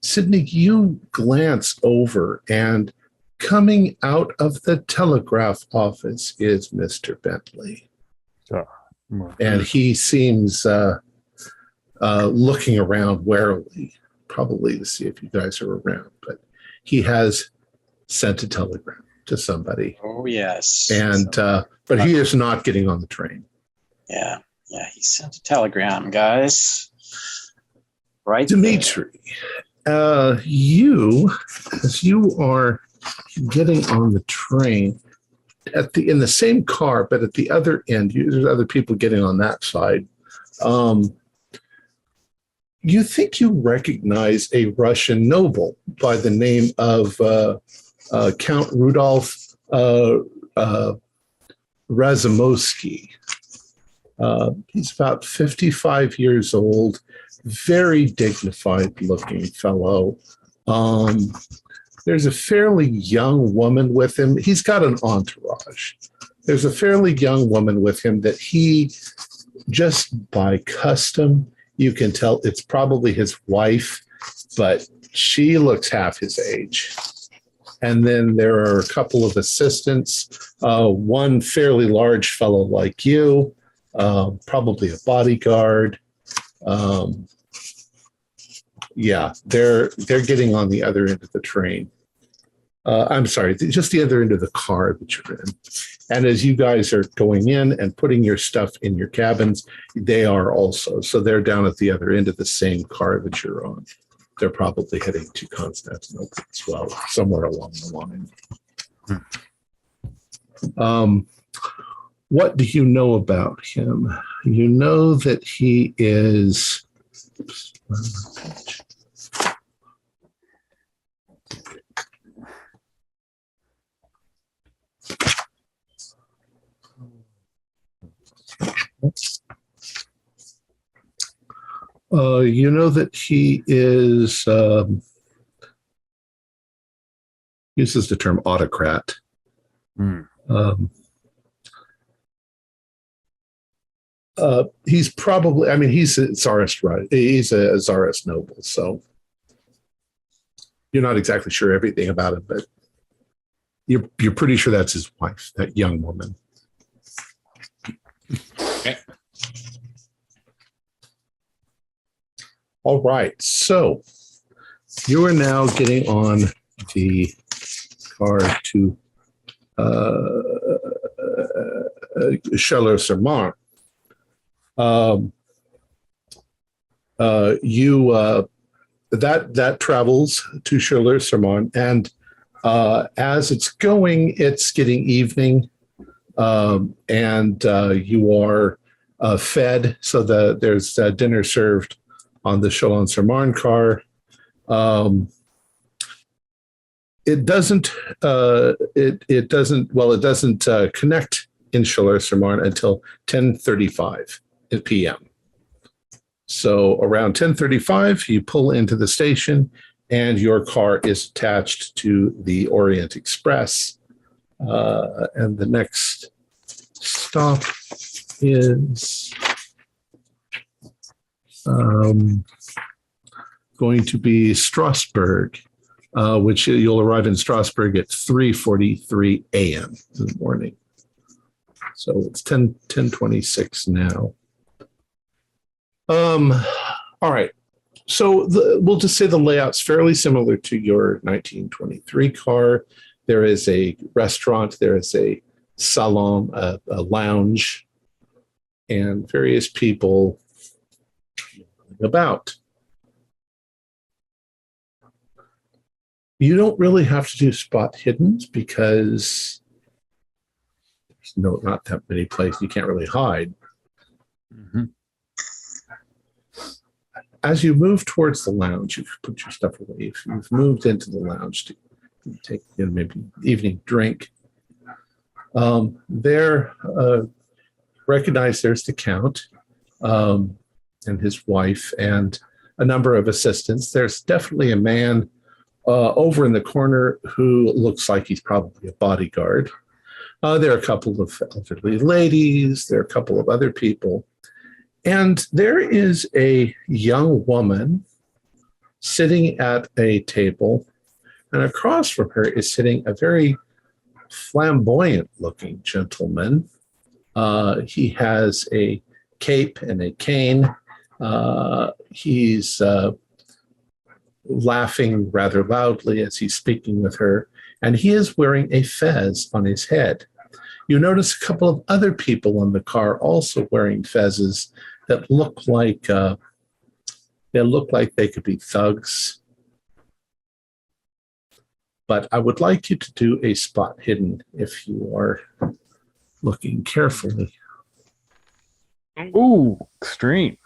Sydney, you glance over, and coming out of the telegraph office is Mr. Bentley. And he seems looking around warily, probably to see if you guys are around. But he has sent a telegram to somebody. Oh, yes. And but he is not getting on the train. Yeah, he sent a telegram, guys. Right, Dimitri, as you are getting on the train in the same car, but at the other end, there's other people getting on that side. You think you recognize a Russian noble by the name of Count Rudolph Razumovsky. He's about 55 years old, very dignified looking fellow. There's a fairly young woman with him. He's got an entourage. There's a fairly young woman with him that he, just by custom, you can tell it's probably his wife, but she looks half his age. And then there are a couple of assistants, one fairly large fellow like you, probably a bodyguard. Yeah, they're getting on the other end of the train. I'm sorry, just the other end of the car that you're in. And as you guys are going in and putting your stuff in your cabins, they are also. So they're down at the other end of the same car that you're on. They're probably heading to Constantinople as well, somewhere along the line. What do you know about him? You know that he is... you know that he is, uses the term autocrat. He's probably, he's a Tsarist, right? He's a Tsarist noble, so you're not exactly sure everything about him, but you're pretty sure that's his wife, that young woman. Okay. All right, so you are now getting on the car to Chaleur-sur-Marne. That travels to Chaleur-sur-Marne, and as it's going, it's getting evening, and you are fed. So there's dinner served on the Chaleur-sur-Marne car. It doesn't connect in Chaleur-sur-Marne until 10:35 p.m. So around 10:35, you pull into the station, and your car is attached to the Orient Express. And the next stop is going to be Strasbourg, which you'll arrive in Strasbourg at 3:43 a.m. in the morning. So it's 10:26 now. All right. So we'll just say the layout's fairly similar to your 1923 car. There is a restaurant, there is a salon, a lounge, and various people about. You don't really have to do spot hiddens because there's not that many places. You can't really hide. Mm-hmm. As you move towards the lounge, you've put your stuff away. You've moved into the lounge to take maybe evening drink. Recognize there's the Count and his wife and a number of assistants. There's definitely a man over in the corner who looks like he's probably a bodyguard. There are a couple of elderly ladies. There are a couple of other people. And there is a young woman sitting at a table, and across from her is sitting a very flamboyant-looking gentleman. He has a cape and a cane. He's laughing rather loudly as he's speaking with her, and he is wearing a fez on his head. You notice a couple of other people in the car also wearing fezzes that look like They look like they could be thugs. But I would like you to do a spot hidden if you are looking carefully. Ooh, extreme.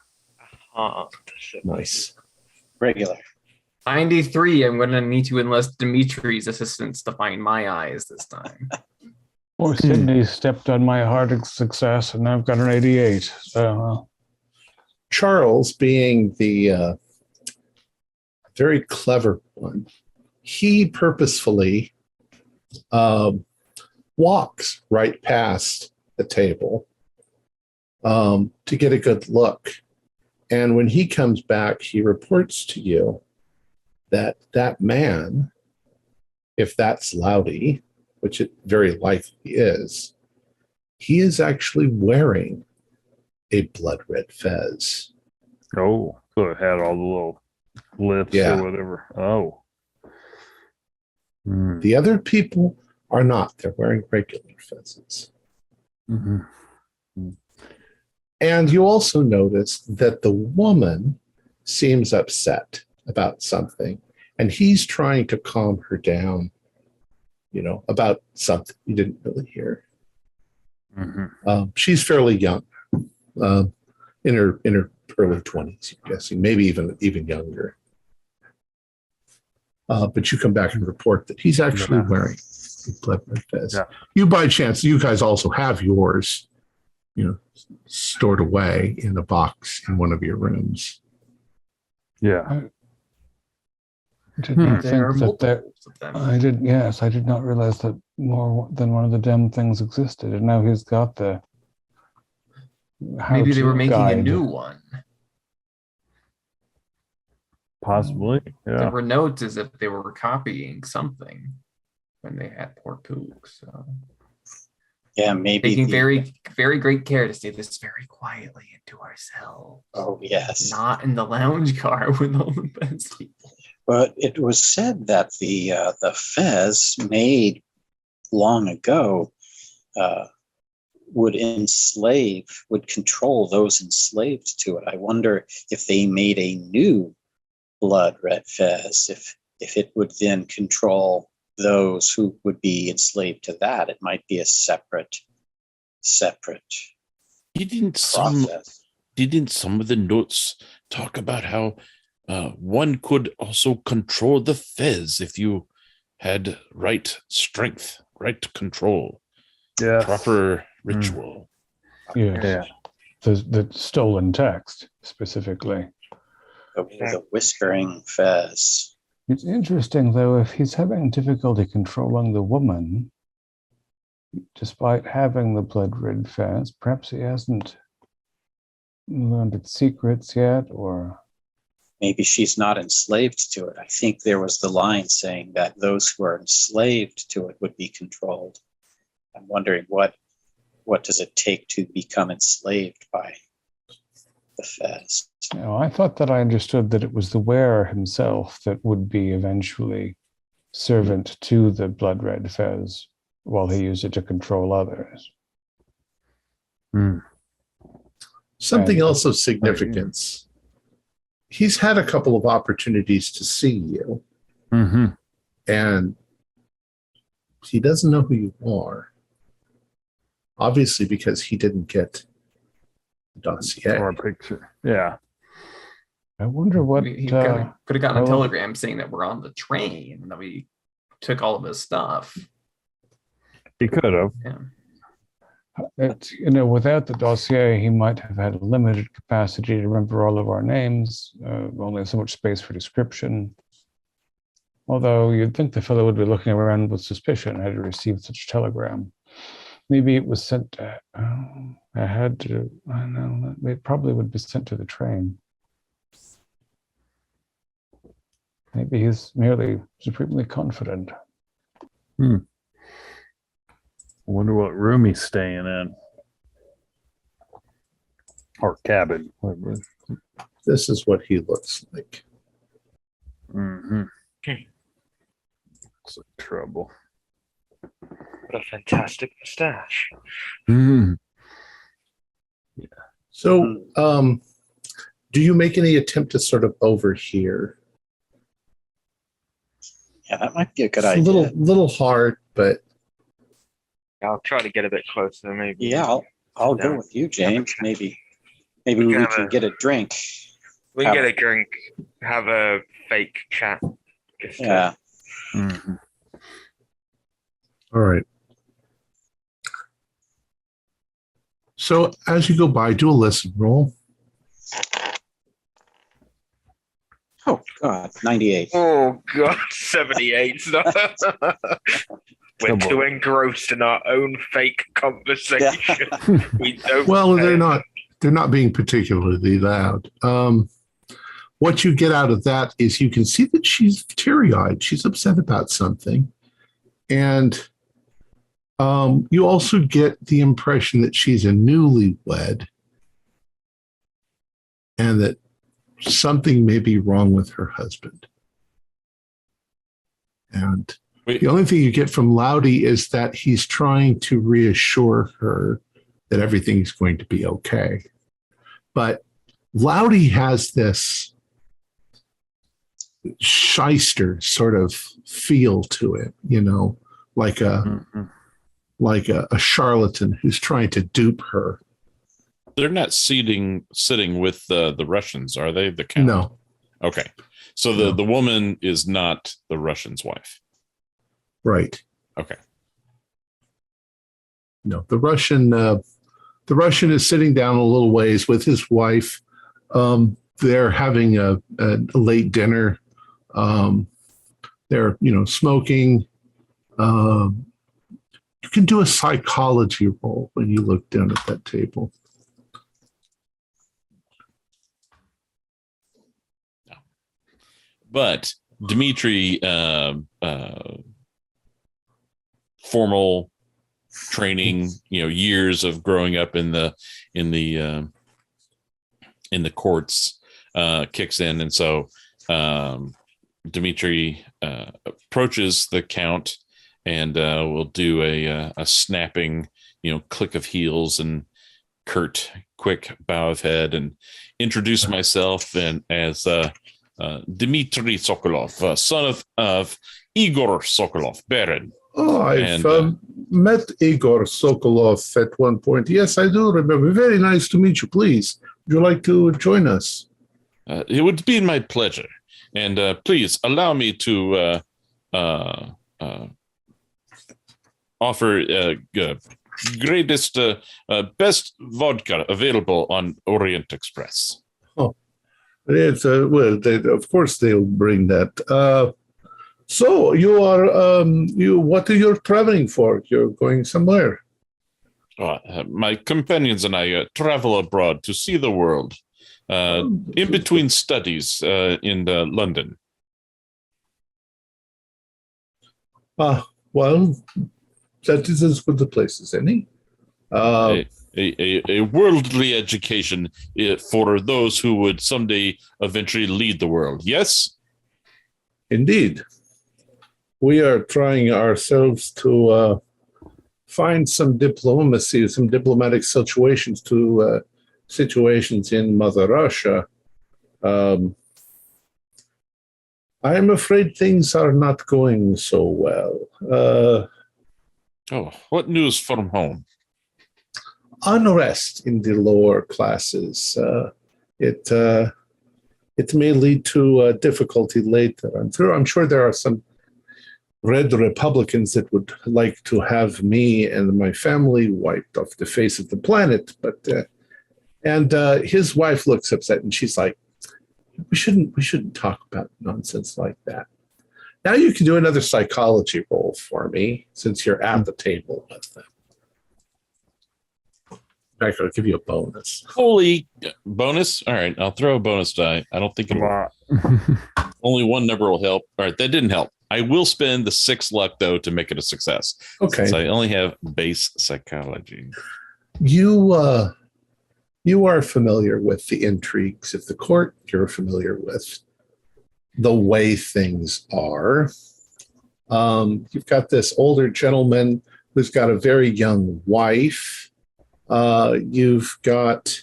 Nice. Regular. 93. I'm going to need to enlist Dimitri's assistance to find my eyes this time. Poor Sydney stepped on my hard success, and I've got an 88. So, Charles, being the very clever one, he purposefully walks right past the table to get a good look. And when he comes back, he reports to you that that man, if that's Loudy, which it very likely is, he is actually wearing a Blood Red Fez. Oh, so it had all the little lips or whatever. Oh. The other people are not. They're wearing regular fezzes. Mm-hmm. And you also notice that the woman seems upset about something, and he's trying to calm her down, about something you didn't really hear. Mm-hmm. She's fairly young, in her early 20s, I'm guessing, maybe even younger. But you come back and report that he's actually wearing the Blood Red Fez. Yeah. You, by chance, you guys also have yours, stored away in a box in one of your rooms. Yeah. I did not There are think that multiples of them. I did not realize that more than one of the damn things existed, and now he's got the Maybe they were making a guide. new one. Possibly. There Yeah. were notes as if they were copying something when they had poor Pook. So Yeah, maybe. taking very, very great care to say this very quietly into ourselves. Oh, yes. Not in the lounge car with all the best people. But it was said that the Fez made long ago would control those enslaved to it. I wonder if they made a new Blood Red Fez, if it would then control those who would be enslaved to that. It might be a separate Didn't process. some of the notes talk about how one could also control the Fez if you had right strength, right control, proper ritual? Yes. Yeah. The stolen text specifically. The Whispering Fez. It's interesting, though, if he's having difficulty controlling the woman, despite having the Blood Red Fez, perhaps he hasn't learned its secrets yet, or Maybe she's not enslaved to it. I think there was the line saying that those who are enslaved to it would be controlled. I'm wondering what does it take to become enslaved by the Fez? I thought that I understood that it was the wearer himself that would be eventually servant to the Blood Red Fez while he used it to control others. Something And- else of significance. He's had a couple of opportunities to see you, Mm-hmm. and he doesn't know who you are. Obviously, because he didn't get the dossier. Or a picture. Yeah. I wonder what He could have gotten a oh. telegram saying that we're on the train and that we took all of his stuff. He could have. Yeah. it's, without the dossier, he might have had a limited capacity to remember all of our names, only so much space for description. Although you'd think the fellow would be looking around with suspicion had he received such a telegram. Maybe it was sent to, it probably would be sent to the train. Maybe he's merely supremely confident. I wonder what room he's staying in. Or cabin. Whatever. This is what he looks like. Mm-hmm. It's like trouble. What a fantastic mustache. Mm. So Do you make any attempt to sort of overhear? Yeah, that might be a good It's idea. a little hard, but I'll try to get a bit closer, maybe. Yeah, I'll go with you, James. Maybe we can get a drink. We can get a drink, have a fake chat. Yeah. Mhm. all right. So as you go by, do a listen roll. Oh God, 98. Oh God, 78. We're too engrossed in our own fake conversation. We don't. Well, they're not being particularly loud. What you get out of that is you can see that she's teary-eyed. She's upset about something. And you also get the impression that she's a newlywed and that something may be wrong with her husband. And the only thing you get from Loudy is that he's trying to reassure her that everything's going to be okay. But Loudy has this shyster sort of feel to it, like a charlatan who's trying to dupe her. They're not sitting with the Russians, are they? The count? No. Okay. So the woman is not the Russian's wife. Right. Okay. No, the Russian is sitting down a little ways with his wife. They're having a late dinner. They're smoking. You can do a psychology roll when you look down at that table. But Dmitri, formal training, years of growing up in the courts, kicks in, and so Dmitri approaches the count and will do a snapping, click of heels and curt, quick bow of head, and introduce myself and as Dmitri Sokolov, son of Igor Sokolov, Baron. Oh, I've met Igor Sokolov at one point. Yes, I do remember. Very nice to meet you. Please, would you like to join us? It would be my pleasure. And please allow me to offer greatest, best vodka available on Orient Express. Oh, it's of course they'll bring that. So you are what are you traveling for? You're going somewhere. My companions and I travel abroad to see the world. In between studies in London. Well, that is as good a place as any. A worldly education for those who would someday eventually lead the world. Yes? Indeed. We are trying ourselves to find some diplomacy, some diplomatic situations to situations in Mother Russia. I'm afraid things are not going so well. What news from home? Unrest in the lower classes. It may lead to difficulty later. I'm sure there are some red Republicans that would like to have me and my family wiped off the face of the planet, but and his wife looks upset and she's like, we shouldn't talk about nonsense like that. Now you can do another psychology roll for me since you're at the table with them. In fact, I'll give you a bonus. Holy bonus. All right, I'll throw a bonus die. I don't think only one number will help. All right, that didn't help. I will spend the 6 luck, though, to make it a success. Okay. Since I only have base psychology. You are familiar with the intrigues of the court. You're familiar with the way things are. You've got this older gentleman who's got a very young wife. You've got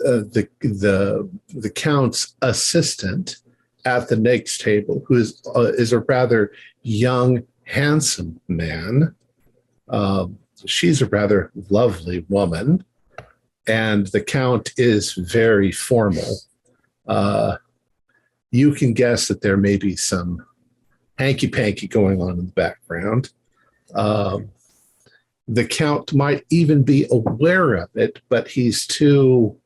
the count's assistant at the next table, who is a rather young, handsome man. She's a rather lovely woman, and the count is very formal. You can guess that there may be some hanky-panky going on in the background. The count might even be aware of it, but he's too,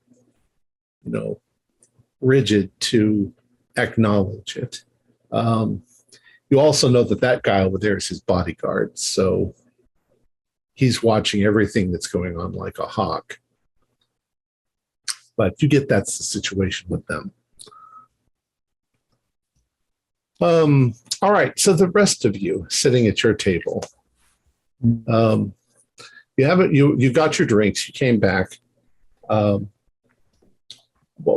rigid to acknowledge it. You also know that guy over there is his bodyguard, so he's watching everything that's going on like a hawk. But you get that's the situation with them. All right, so the rest of you sitting at your table, you got your drinks, you came back. What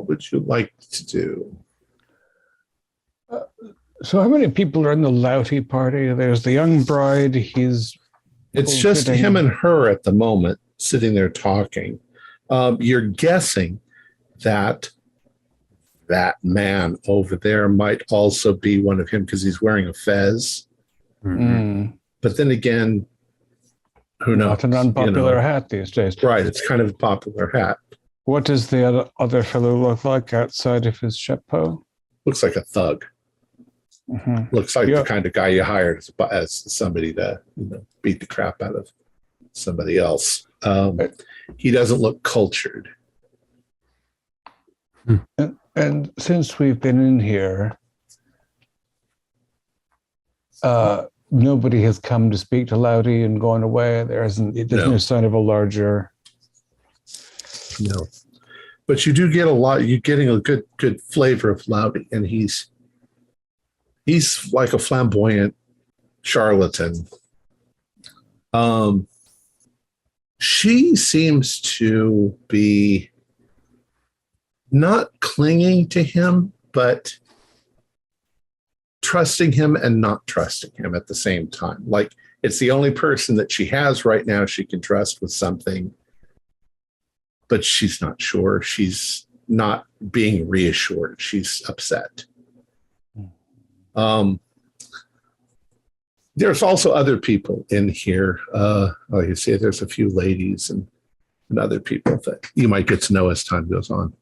would you like to do? So how many people are in the Louty party? There's the young bride. It's just him and her at the moment, sitting there talking. You're guessing that man over there might also be one of him because he's wearing a fez. Mm. But then again, who knows? Not an unpopular hat these days. Right, it's kind of a popular hat. What does the other fellow look like outside of his chapeau? Looks like a thug. Mm-hmm. Looks like the kind of guy you hired as somebody to beat the crap out of somebody else. He doesn't look cultured. And since we've been in here, nobody has come to speak to Louty and gone away. There's no sign of a larger. No, but you do get a lot. You're getting a good flavor of Louty, and he's like a flamboyant charlatan. She seems to be not clinging to him, but trusting him and not trusting him at the same time. Like, it's the only person that she has right now she can trust with something, but she's not sure. She's not being reassured. She's upset. There's also other people in here. Like you say, there's a few ladies and other people that you might get to know as time goes on.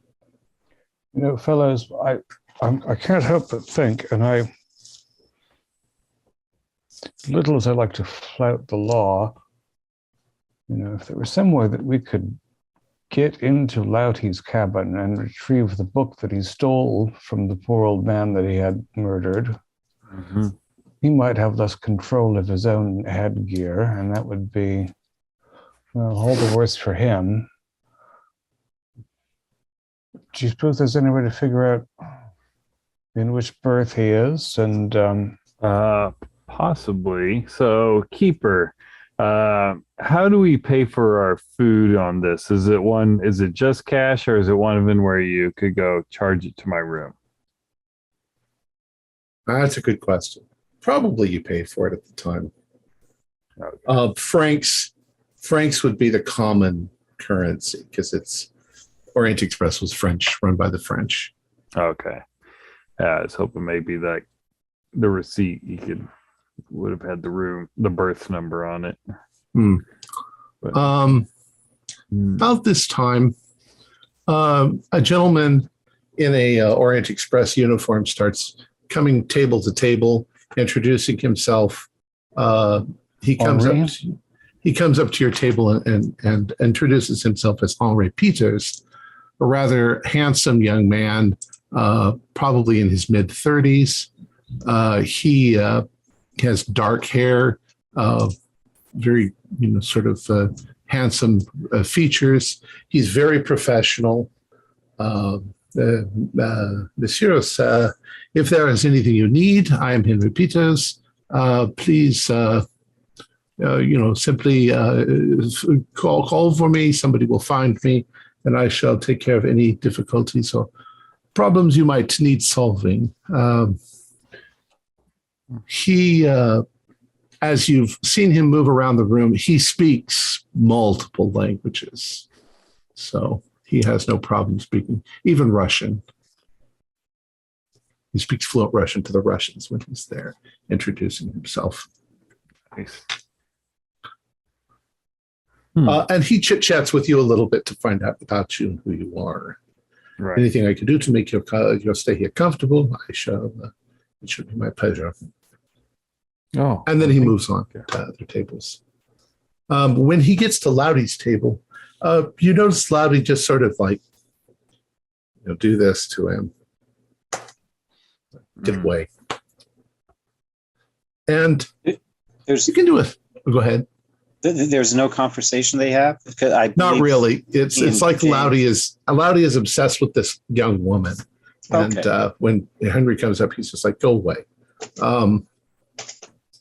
Fellows, I can't help but think, and little as I like to flout the law, if there was some way that we could get into Louty's cabin and retrieve the book that he stole from the poor old man that he had murdered, he might have less control of his own headgear, and that would be, all the worse for him. Do you suppose there's any way to figure out in which berth he is? And possibly. So, Keeper, how do we pay for our food on this? Is it just cash, or is it one of them where you could go charge it to my room? That's a good question. Probably you pay for it at the time. Okay. Francs would be the common currency because it's Orient Express was French, run by the French. Okay. I was hoping maybe that the receipt would have had the berth number on it. But, about this time, a gentleman in a Orient Express uniform starts coming table to table, introducing himself. He comes up to your table and introduces himself as Henri Peters, a rather handsome young man, probably in his mid-30s. He has dark hair, very sort of handsome features. He's very professional. Messieurs, if there is anything you need, I am Henri Peters. Please, simply call for me. Somebody will find me, and I shall take care of any difficulties or problems you might need solving. He, as you've seen him move around the room, he speaks multiple languages. So he has no problem speaking, even Russian. He speaks fluent Russian to the Russians when he's there, introducing himself. Nice. And he chit-chats with you a little bit to find out about you and who you are. Right. Anything I can do to make your stay here comfortable, I shall. It should be my pleasure. Oh. And then he moves on to other tables. When he gets to Loudy's table, you notice Loudy just sort of like, do this to him. Get away. And you can do it. Go ahead. There's no conversation they have? Because not really. It's like Loudy is obsessed with this young woman. And when Henry comes up, he's just like, go away.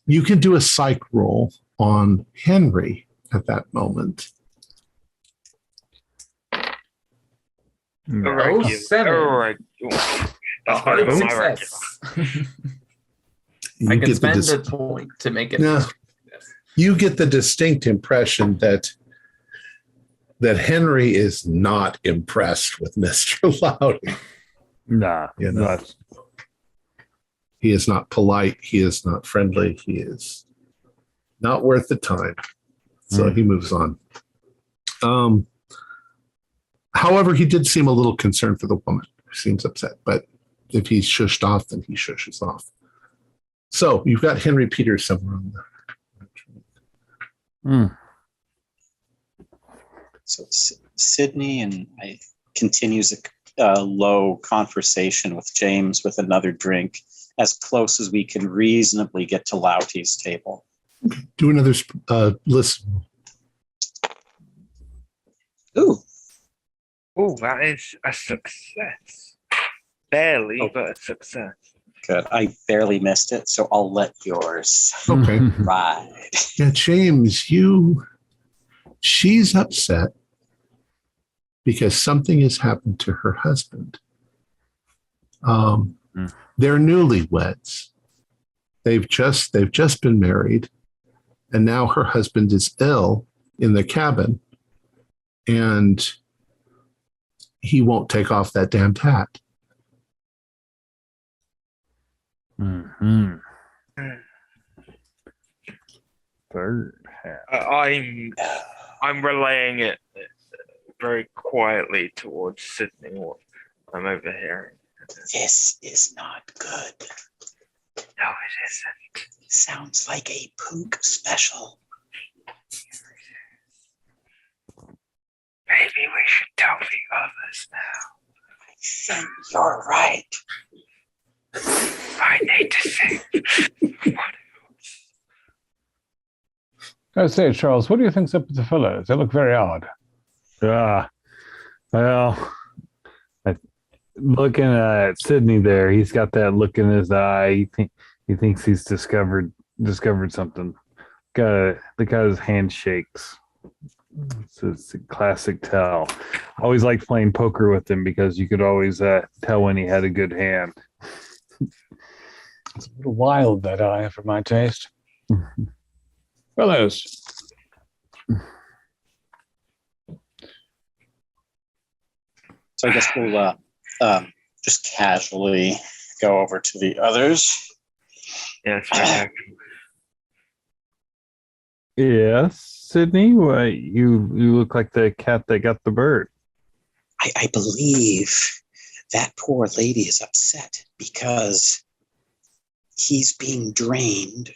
You can do a psych roll on Henry at that moment. No, 7. That's better than my Success. I can spend a point to make it. No. You get the distinct impression that Henry is not impressed with Mr. Loudy. Nah, he is not polite. He is not friendly. He is not worth the time. So he moves on. However, he did seem a little concerned for the woman. He seems upset, but if he's shushed off, then he shushes off. So you've got Henry Peters somewhere on the. So Sydney and I continues a low conversation with James with another drink, as close as we can reasonably get to Louty's table. Do another listen. Ooh, that is a success. Barely, but a success. good. I barely missed it, so I'll let yours Okay. ride. Yeah, James, she's upset because something has happened to her husband. They're newlyweds. They've just been married, and now her husband is ill in the cabin, and he won't take off that damned hat. Third hat. I'm relaying it very quietly towards Sydney. What I'm overhearing. This is not good. No, it isn't. Sounds like a Pook special. Maybe we should tell the others now. I think you're right. I need to say what else. I say, Charles, what do you think's up with the fellows? They look very odd. Well, looking at Sydney there, he's got that look in his eye. He thinks he's discovered something. The guy's hand shakes. It's a classic tell. I always liked playing poker with him because you could always tell when he had a good hand. It's a little wild, that eye, for my taste. Fellows. So I guess we'll just casually go over to the others. Yes, right. Yes, Sydney. You look like the cat that got the bird. I believe that poor lady is upset because he's being drained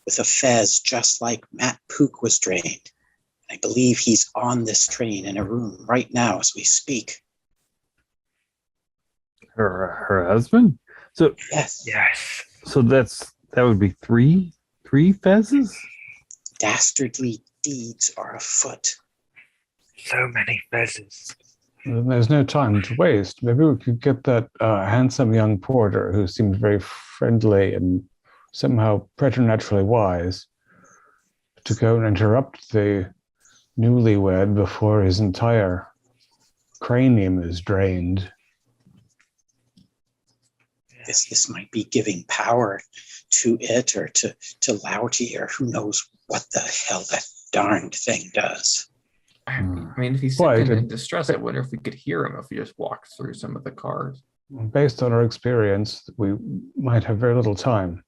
with a fez just like Matt Pook was drained. I believe he's on this train in a room right now as we speak. Her husband? So Yes. So that would be three fezzes? Dastardly deeds are afoot. So many pheasants. There's no time to waste. Maybe we could get that handsome young porter who seems very friendly and somehow preternaturally wise to go and interrupt the newlywed before his entire cranium is drained. This might be giving power to it or to Louty or who knows what the hell that darned thing does. I mean, if he's Right, in and- distress, I wonder if we could hear him if we just walked through some of the cars. Based on our experience, we might have very little time.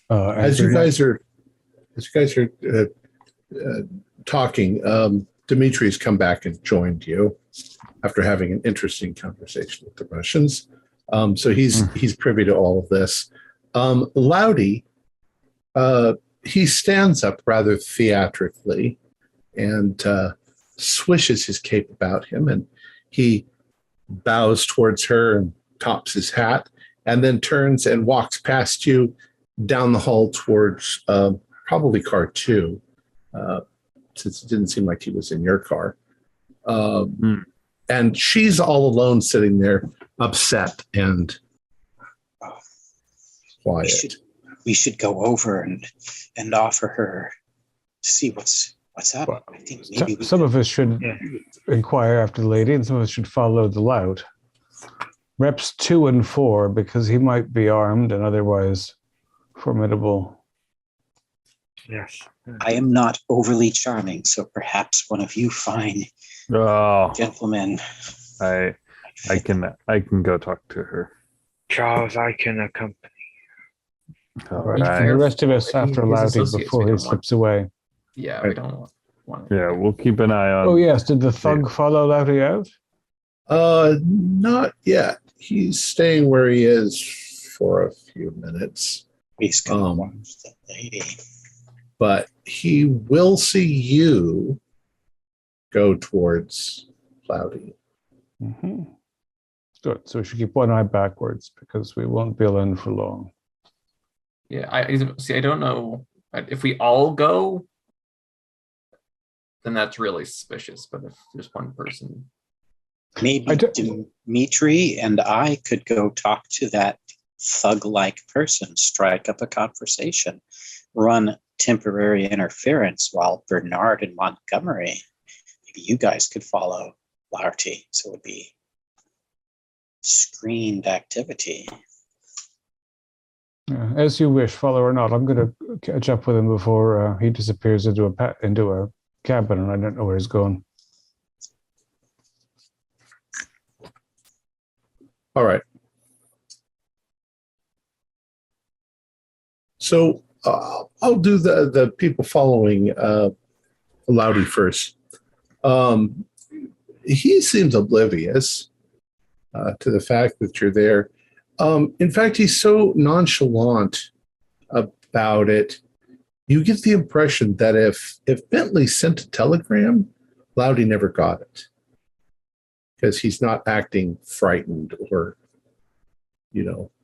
As you guys are talking, Dimitri's come back and joined you after having an interesting conversation with the Russians. So he's privy to all of this. Loudy, he stands up rather theatrically and swishes his cape about him, and he bows towards her and tops his hat, and then turns and walks past you down the hall towards probably car 2, since it didn't seem like he was in your car. And she's all alone sitting there, upset and quiet. We should go over and offer her to see what's up. I think maybe Some of us should inquire after the lady, and some of us should follow the lout. Reps 2 and 4, because he might be armed and otherwise formidable. Yes. I am not overly charming, so perhaps one of you fine gentlemen. I can go talk to her. Charles, I can accompany. All Right. right. And the rest of us after His Loudy associates before we he don't slips away. Yeah, we don't want. Yeah, we'll keep an eye on. Oh yes, did the thug follow Loudy out? Not yet. He's staying where he is for a few minutes. He's gonna watch the lady. But he will see you go towards Cloudy. Mm-hmm. Good. So we should keep one eye backwards because we won't be alone for long. Yeah, I don't know if we all go, then that's really suspicious. But if there's one person, Maybe Dimitri and I could go talk to that thug-like person, strike up a conversation, run temporary interference while Bernard and Montgomery, maybe you guys could follow Larty, so it would be screened activity. As you wish, follow or not. I'm going to catch up with him before he disappears into a cabin, and I don't know where he's going. All right. So I'll do the people following Loudy first. He seems oblivious to the fact that you're there. In fact, he's so nonchalant about it. You get the impression that if Bentley sent a telegram, Loudy never got it, because he's not acting frightened or,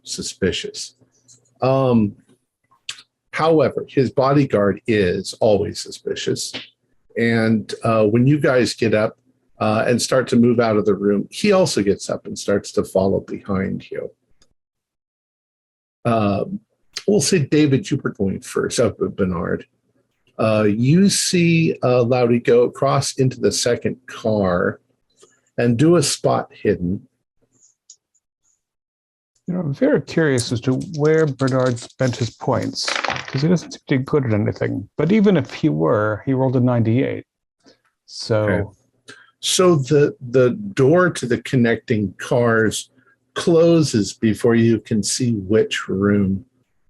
suspicious. However, his bodyguard is always suspicious. And when you guys get up and start to move out of the room, he also gets up and starts to follow behind you. We'll say, David, you were going first, Bernard. You see Loudy go across into the second car and do a spot hidden. I'm very curious as to where Bernard spent his points, because he doesn't seem to be good at anything. But even if he were, he rolled a 98. So, okay. So the door to the connecting cars closes before you can see which room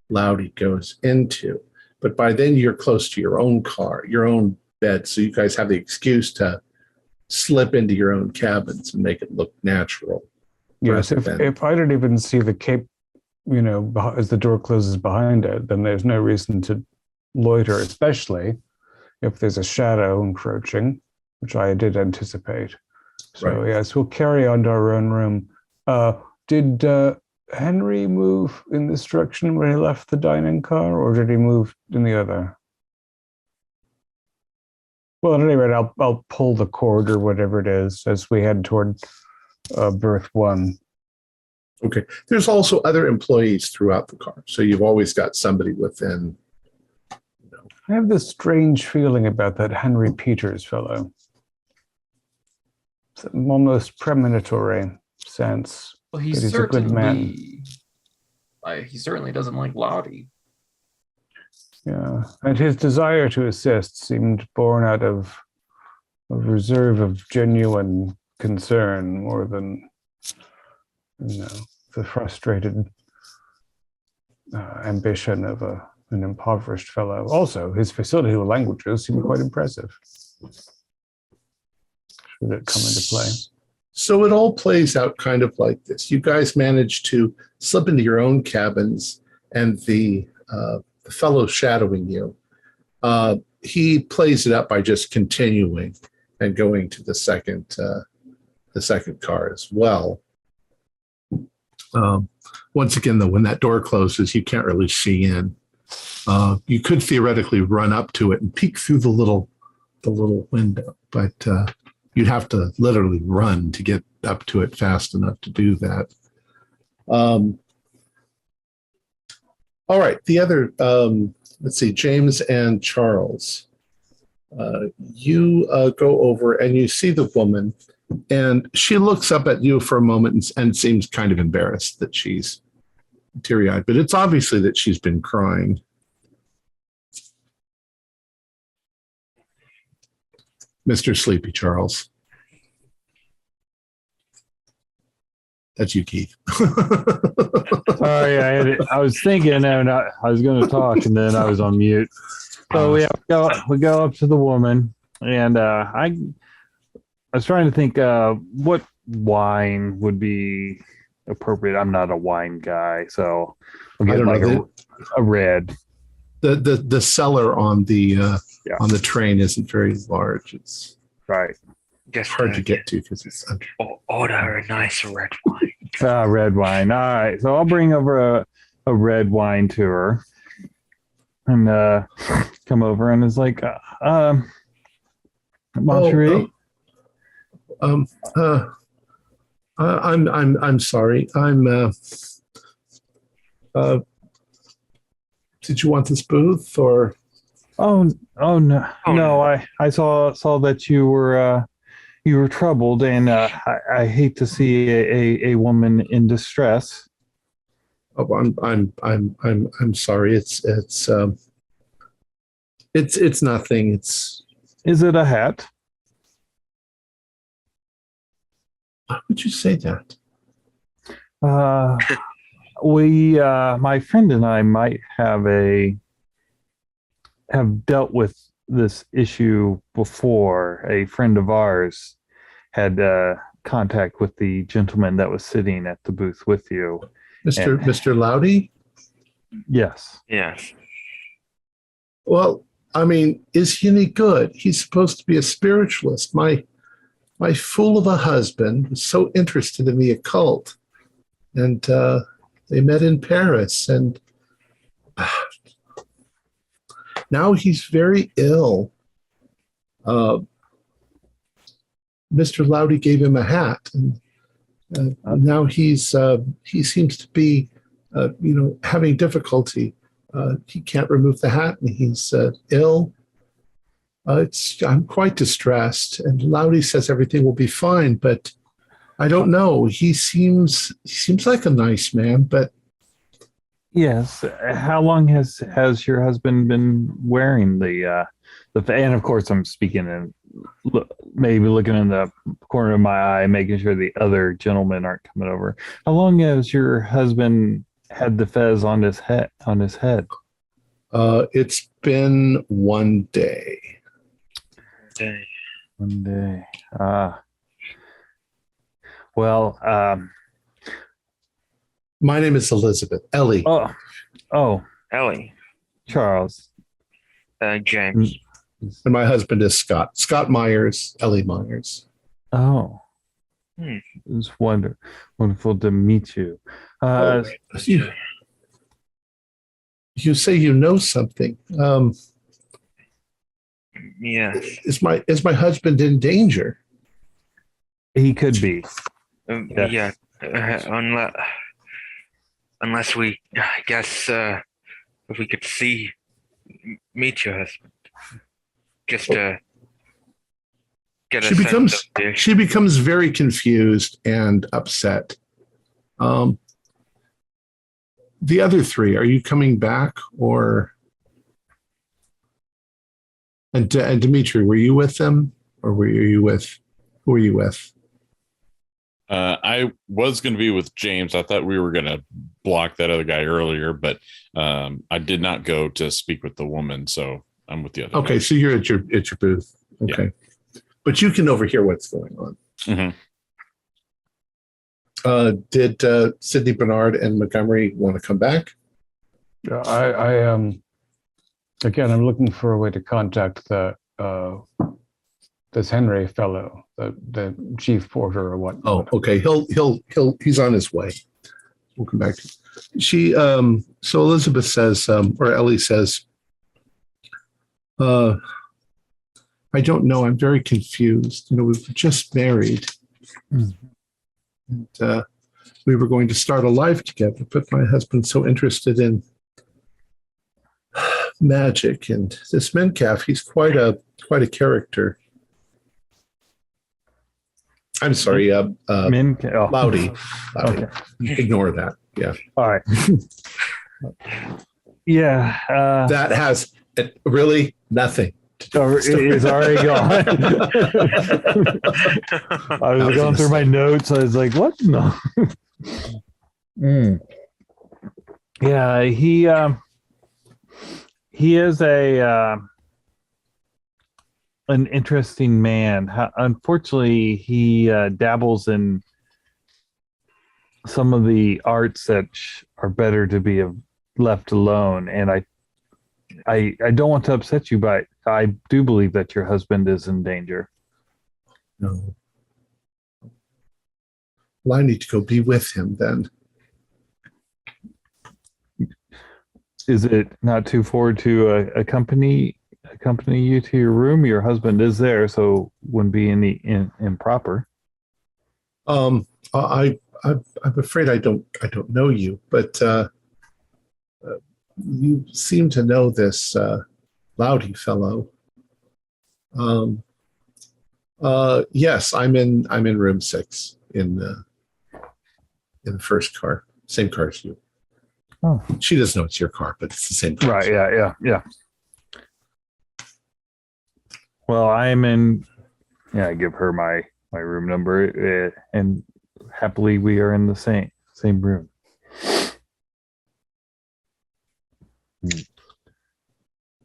Loudy goes into. But by then you're close to your own car, your own bed, so you guys have the excuse to slip into your own cabins and make it look natural. yes, if I don't even see the cape, as the door closes behind it, then there's no reason to loiter, especially if there's a shadow encroaching, which I did anticipate. So Right. yes, we'll carry on to our own room. Did Henry move in this direction when he left the dining car, or did he move in the other? Well, at any rate, I'll pull the cord or whatever it is as we head toward berth 1. Okay. There's also other employees throughout the car, so you've always got somebody within. I have this strange feeling about that Henry Peters fellow. It's an almost premonitory sense. well, But he's a good man. he certainly doesn't like Loudy. Yeah, and his desire to assist seemed born out of a reserve of genuine concern more than, the frustrated ambition of an impoverished fellow. Also, his facility with languages seemed quite impressive. Should it come into play? So it all plays out kind of like this. You guys manage to slip into your own cabins, and the fellow shadowing you, he plays it up by just continuing and going to the second car as well. Once again, though, when that door closes, you can't really see in. You could theoretically run up to it and peek through the little window, but you'd have to literally run to get up to it fast enough to do that. All right, the other, let's see, James and Charles. You go over and you see the woman, and she looks up at you for a moment and seems kind of embarrassed that she's teary-eyed, but it's obviously that she's been crying. Mr. Sleepy Charles. That's you, Keith. Sorry, I was thinking and I was going to talk, and then I was on mute. So we go up to the woman, and I was trying to think what wine would be appropriate. I'm not a wine guy, so I'll get like a red. The cellar on the train isn't very large. It's right. Just hard to get to because it's under. Order a nice red wine. Red wine. All right. So I'll bring over a red wine to her, and come over and is like, Marjorie. I'm sorry. Did you want this booth or? Oh no. I saw that you were troubled, and I hate to see a woman in distress. Oh, I'm sorry. It's nothing. Is it a hat? Why would you say that? My friend and I might have dealt with this issue before. A friend of ours had contact with the gentleman that was sitting at the booth with you. Mr. Loudy? Yes. Yes. Well, I mean, is he any good? He's supposed to be a spiritualist. My fool of a husband was so interested in the occult, and they met in Paris, and now he's very ill. Mr. Loudy gave him a hat, and now he seems to be, having difficulty. He can't remove the hat, and he's ill. I'm quite distressed, and Loudy says everything will be fine, but I don't know. He seems like a nice man, but yes. How long has your husband been wearing the and of course I'm speaking and maybe looking in the corner of my eye, making sure the other gentlemen aren't coming over. How long has your husband had the fez on his head? It's been 1 day. One day. Well, my name is Elizabeth. Ellie. Oh, Ellie. Charles. James. And my husband is Scott. Scott Myers, Ellie Myers. Oh. It's wonderful to meet you. You say you know something. Yes. Is my husband in danger? He could be. Yeah. Unless we, I guess, if we could meet your husband, just to get a she becomes very confused and upset. The other three, are you coming back or? And Dimitri, were you with them, or who were you with? I was going to be with James. I thought we were going to block that other guy earlier, but I did not go to speak with the woman, so I'm with the other. Okay, guy. so you're at your booth. Okay, yeah. But you can overhear what's going on. Mm-hmm. Did Sidney Bernard and Montgomery want to come back? Again, I'm looking for a way to contact this Henry fellow, the chief porter or what. Oh, okay. He's on his way. We'll come back. So Elizabeth says, or Ellie says, I don't know. I'm very confused. We were just married. Mm-hmm. And we were going to start a life together, but my husband's so interested in magic, and this Metcalf, he's quite a character. I'm sorry, Loudy. Okay. Ignore that. Yeah. All right. Yeah. That has really nothing. It's already gone. I was going through my notes. I was like, what? No. Yeah, he is an interesting man. Unfortunately, he dabbles in some of the arts that are better to be left alone. And I don't want to upset you, but I do believe that your husband is in danger. No. Well, I need to go be with him then. Is it not too forward to accompany you to your room? Your husband is there, so wouldn't be any improper. I'm afraid I don't know you, but you seem to know this Loudy fellow. Yes, I'm in room 6 in the first car, same car as you. Oh. She doesn't know it's your car, but it's the same car. Right? Yeah. Well, I'm in. Yeah, I give her my room number, and happily we are in the same room.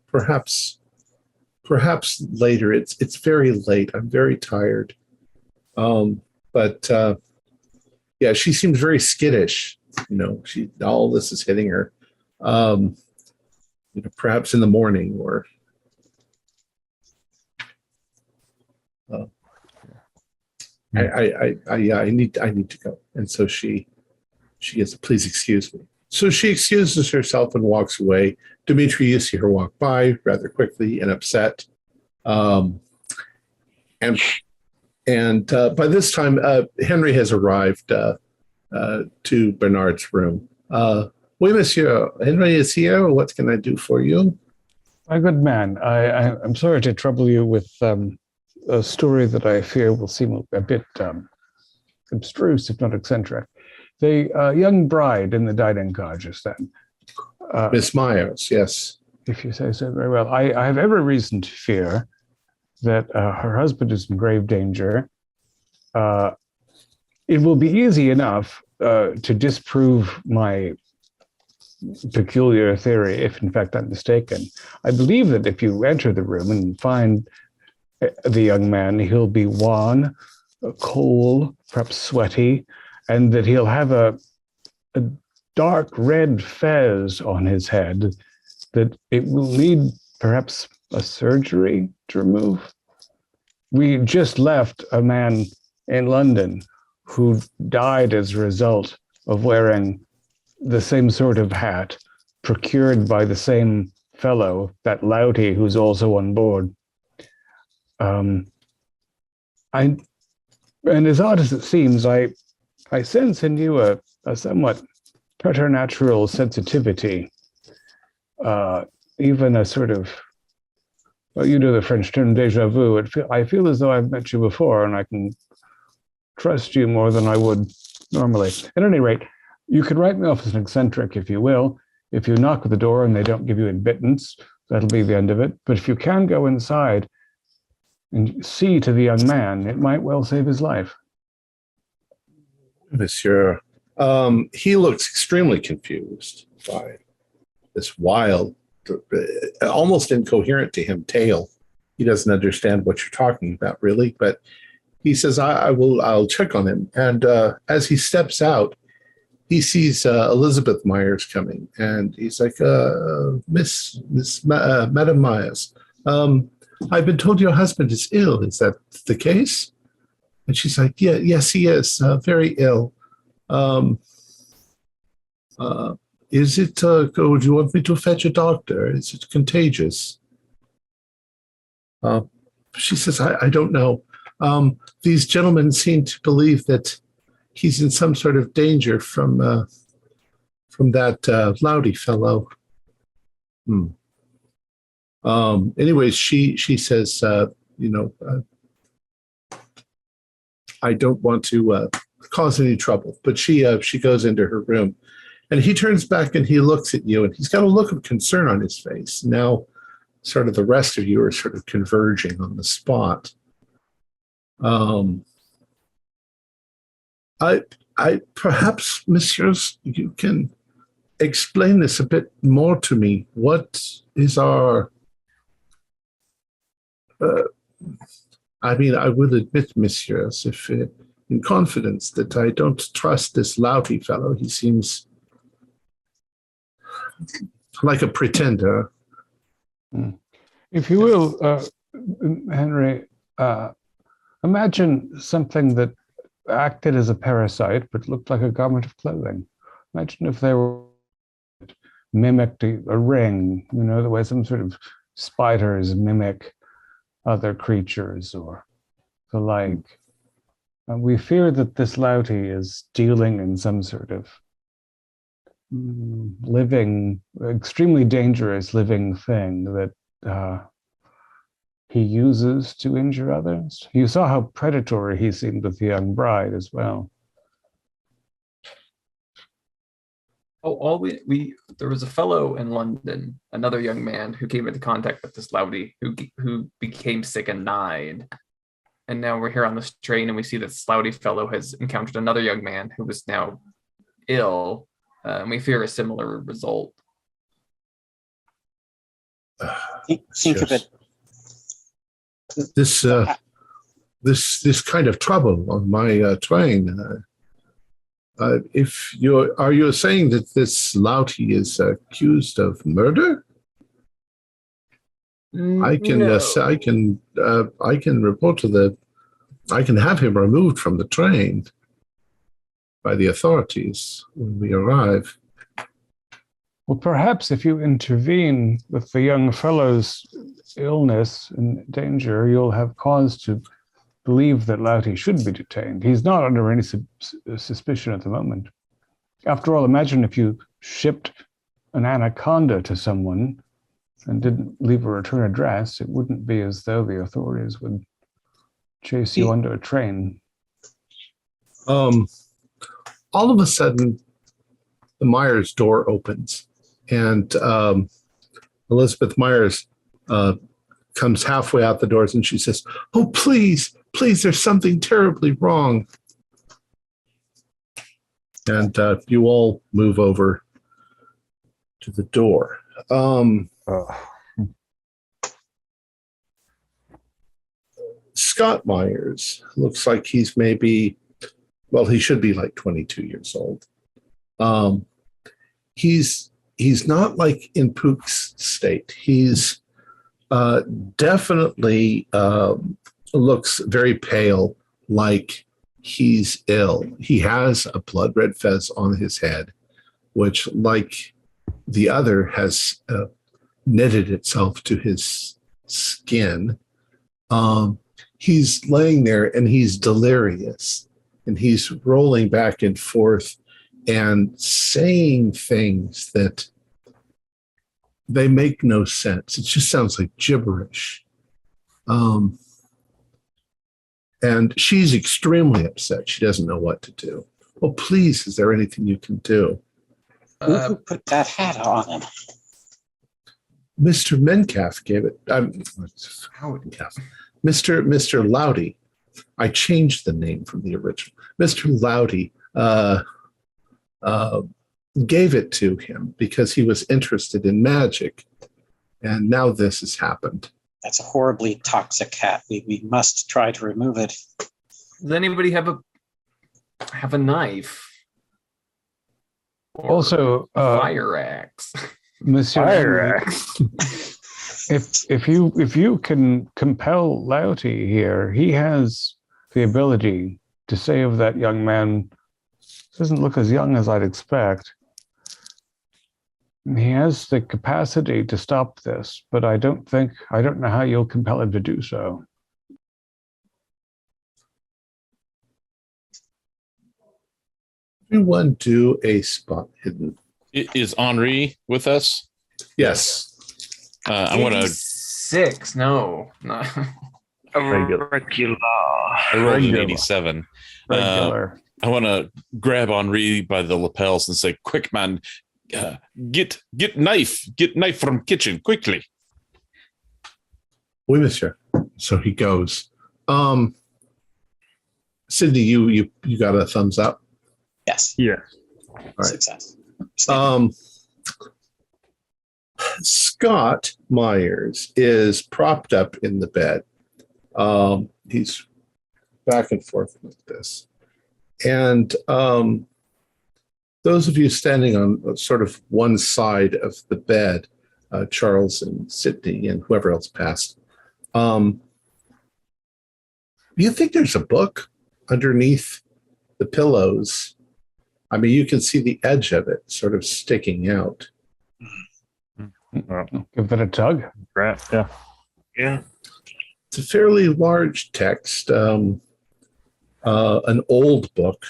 Perhaps later. It's very late. I'm very tired. But yeah, she seems very skittish. All this is hitting her. Perhaps in the morning or. I need to go. And so she gets, please excuse me. So she excuses herself and walks away. Dimitri, you see her walk by rather quickly and upset. And by this time, Henry has arrived to Bernard's room. Oui, monsieur. Henry is here. What can I do for you? My good man, I'm sorry to trouble you with a story that I fear will seem a bit abstruse, if not eccentric. The young bride in the dining car just then. Miss Myers, yes. If you say so very well. I have every reason to fear that her husband is in grave danger. It will be easy enough to disprove my peculiar theory, if in fact I'm mistaken. I believe that if you enter the room and find the young man, he'll be wan, cold, perhaps sweaty, and that he'll have a dark red fez on his head that it will need perhaps a surgery to remove. We just left a man in London who died as a result of wearing the same sort of hat procured by the same fellow, that Louty, who's also on board. And as odd as it seems, I sense in you a somewhat preternatural sensitivity, even a sort of, well, you know the French term déjà vu. I feel as though I've met you before and I can trust you more than I would normally. At any rate, you can write me off as an eccentric if you will. If you knock at the door and they don't give you admittance, that'll be the end of it. But if you can go inside and see to the young man, it might well save his life. Monsieur, he looks extremely confused by this wild, almost incoherent to him tale. He doesn't understand what you're talking about, really, but he says, I'll check on him. And as he steps out, he sees Elizabeth Myers coming, and he's like, Madam Myers, I've been told your husband is ill. Is that the case? And she's like, yes, he is very ill. Is it, do you want me to fetch a doctor? Is it contagious? She says, I don't know. These gentlemen seem to believe that he's in some sort of danger from that Louty fellow. Anyways, she says, I don't want to cause any trouble, but she goes into her room, and he turns back and he looks at you, and he's got a look of concern on his face. Now, sort of the rest of you are sort of converging on the spot. I perhaps, messieurs, you can explain this a bit more to me. What is our? I will admit, messieurs, if in confidence, that I don't trust this Louty fellow. He seems like a pretender. If you will, Henry, imagine something that acted as a parasite but looked like a garment of clothing. Imagine if they were mimicked a ring, the way some sort of spiders mimic other creatures or the like. We fear that this Louty is dealing in some sort of living, extremely dangerous living thing that he uses to injure others. You saw how predatory he seemed with the young bride as well. There was a fellow in London, another young man who came into contact with this Louty, who became sick and died. And now we're here on this train, and we see that this Louty fellow has encountered another young man who is now ill, and we fear a similar result. Think of it. This kind of trouble on my train. Are you saying that this Louty is accused of murder? I can report to I can have him removed from the train by the authorities when we arrive. Well, perhaps if you intervene with the young fellow's illness and danger, you'll have cause to believe that Louty should be detained. He's not under any suspicion at the moment. After all, imagine if you shipped an anaconda to someone and didn't leave a return address. It wouldn't be as though the authorities would chase you onto a train. All of a sudden, the Myers door opens, and Elizabeth Myers comes halfway out the doors, and she says, "Oh, please, there's something terribly wrong." And you all move over to the door. Scott Myers looks like he's he should be like 22 years old. He's not like in Pook's state. He's definitely looks very pale, like he's ill. He has a Blood Red Fez on his head, which, like the other, has knitted itself to his skin. He's laying there and he's delirious, and he's rolling back and forth and saying things that they make no sense. It just sounds like gibberish. And she's extremely upset. She doesn't know what to do. Well, please, is there anything you can do? Who put that hat on him? Mr. Metcalf gave it. Metcalf. Mr. Loudy. I changed the name from the original. Mr. Loudy gave it to him because he was interested in magic. And now this has happened. That's a horribly toxic cat. We must try to remove it. Does anybody have a knife? Or Also, fire axe. Monsieur, Fire axe. if you can compel Louty here, he has the ability to say of that young man, doesn't look as young as I'd expect. He has the capacity to stop this, but I don't know how you'll compel him to do so. Everyone do a spot hidden. Is Henri with us? Yes. I want to. 6. No. A Regular. regular. I rolled an Regular. 87. Regular. I want to grab Henri by the lapels and say, "Quick, man, get knife from kitchen quickly." Oui, monsieur. So he goes. Cindy, you got a thumbs up. Yes. Yeah. right. Success. Scott Myers is propped up in the bed. He's back and forth like this. And those of you standing on sort of one side of the bed, Charles and Sydney and whoever else passed, do you think there's a book underneath the pillows? I mean, you can see the edge of it sort of sticking out. Give that a tug. Right. Yeah. Yeah. It's a fairly large text, an old book.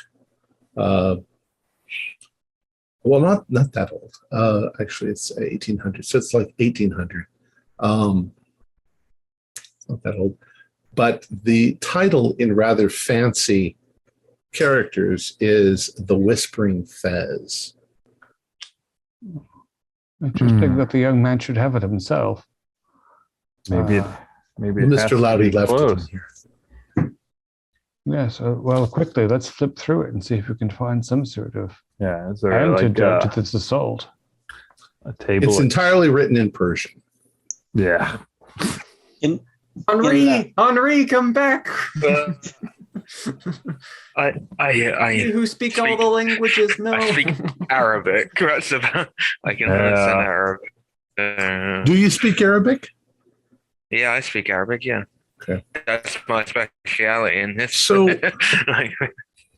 Well, not that old. Actually, it's 1800, so it's like 1800. It's not that old. But the title in rather fancy characters is The Whispering Fez. Interesting that the young man should have it himself. Maybe it has Mr. to Loudy be left it in closed. here. Yes. Well, quickly, let's flip through it and see if we can find some sort of Yeah. Is there antidote like to this assault. a table? It's entirely written in Persian. Yeah. Henri, come back. I Who speak all the languages? No. I speak Arabic. That's about. I can understand Arabic. Do you speak Arabic? Yeah, I speak Arabic. Yeah. Okay. That's my speciality in this. So-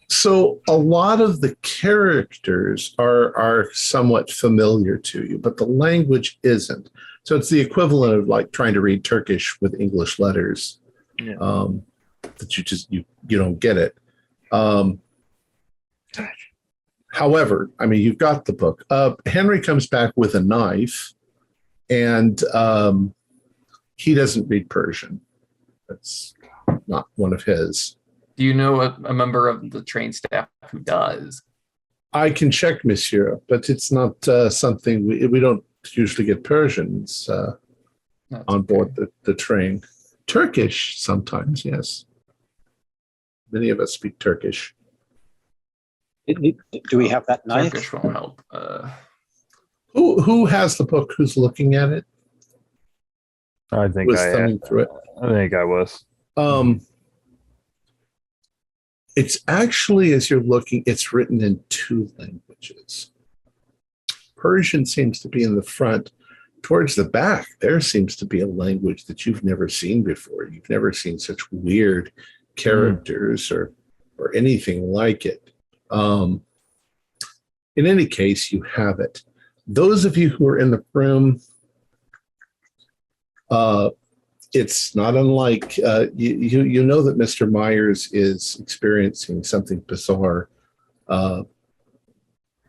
So a lot of the characters are somewhat familiar to you, but the language isn't. So it's the equivalent of like trying to read Turkish with English letters. Yeah. That you don't get it. However, I mean, you've got the book. Henry comes back with a knife, and he doesn't read Persian. That's not one of his. Do you know a member of the train staff who does? I can check, monsieur, but it's not something we don't usually get Persians on board the train. Turkish sometimes, yes. Many of us speak Turkish. Do we have that knife? Turkish won't help. Who has the book? Who's looking at it? I think Was thumbing through it. I think I was. It's actually, as you're looking, it's written in 2 languages. Persian seems to be in the front. Towards the back, there seems to be a language that you've never seen before. You've never seen such weird characters or anything like it. In any case, you have it. Those of you who are in the room, it's not unlike you know that Mr. Myers is experiencing something bizarre.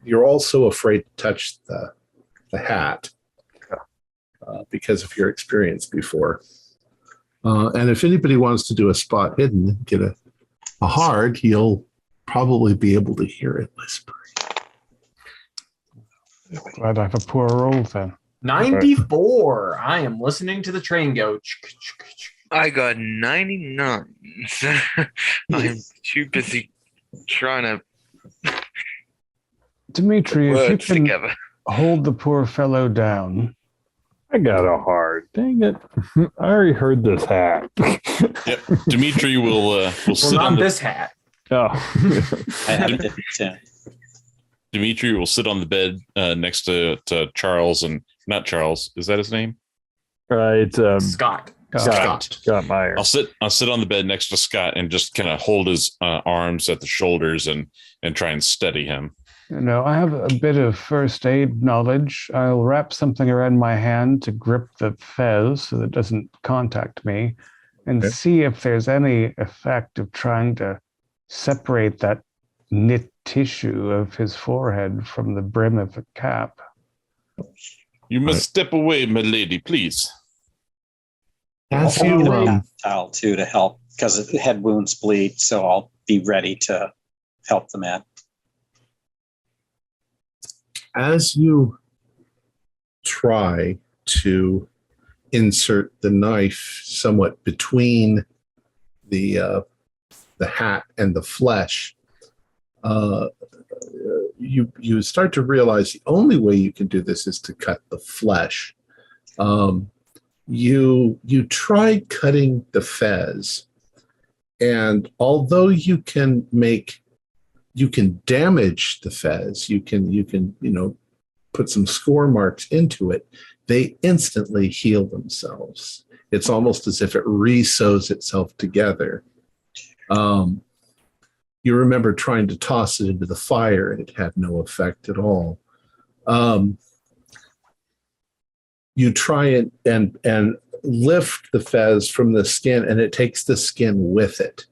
You're also afraid to touch the hat because of your experience before. And if anybody wants to do a spot hidden, get a hard, you'll probably be able to hear it whispering. Glad I have a poor roll then. 94. I am listening to the train go. I got 99. I'm too busy trying to Dimitri, put if you words can together. hold the poor fellow down. I got a heart. Dang it. I already heard this hat. Yep. Dimitri will Well, sit not on the this hat. Oh. I have it too. Dimitri will sit on the bed next to Charles, and not Charles. Is that his name? It's Scott. Scott Meyer. I'll sit on the bed next to Scott and just kind of hold his arms at the shoulders and try and steady him. You know, I have a bit of first aid knowledge. I'll wrap something around my hand to grip the fez so that it doesn't contact me and see if there's any effect of trying to separate that knit tissue of his forehead from the brim of the cap. You must step away, my lady, please. As I'll you get a bath towel too to help because head wounds bleed, so I'll be ready to help the man. as you try to insert the knife somewhat between the hat and the flesh, you start to realize the only way you can do this is to cut the flesh. You tried cutting the fez, and although you can damage the fez, you can put some score marks into it, they instantly heal themselves. It's almost as if it re-sews itself together. You remember trying to toss it into the fire and it had no effect at all. You try and lift the fez from the skin, and it takes the skin with it.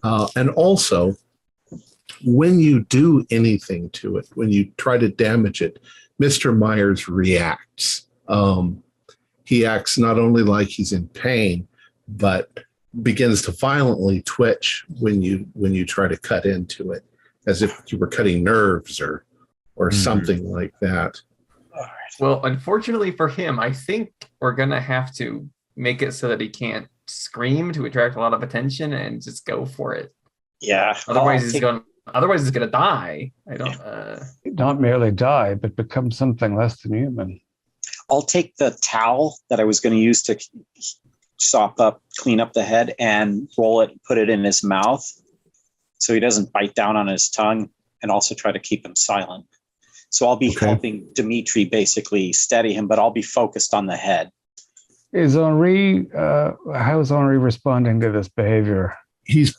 And also, when you do anything to it, when you try to damage it, Mr. Myers reacts. He acts not only like he's in pain, but begins to violently twitch when you try to cut into it, as if you were cutting nerves or something like that. Well, unfortunately for him, I think we're gonna have to make it so that he can't scream to attract a lot of attention and just go for it. Yeah. Otherwise, he's gonna die. I don't. Not merely die, but become something less than human. I'll take the towel that I was going to use to clean up the head, and roll it, put it in his mouth so he doesn't bite down on his tongue, and also try to keep him silent. So I'll be helping Dimitri basically steady him, but I'll be focused on the head. Is Henri, how's Henri responding to this behavior? He's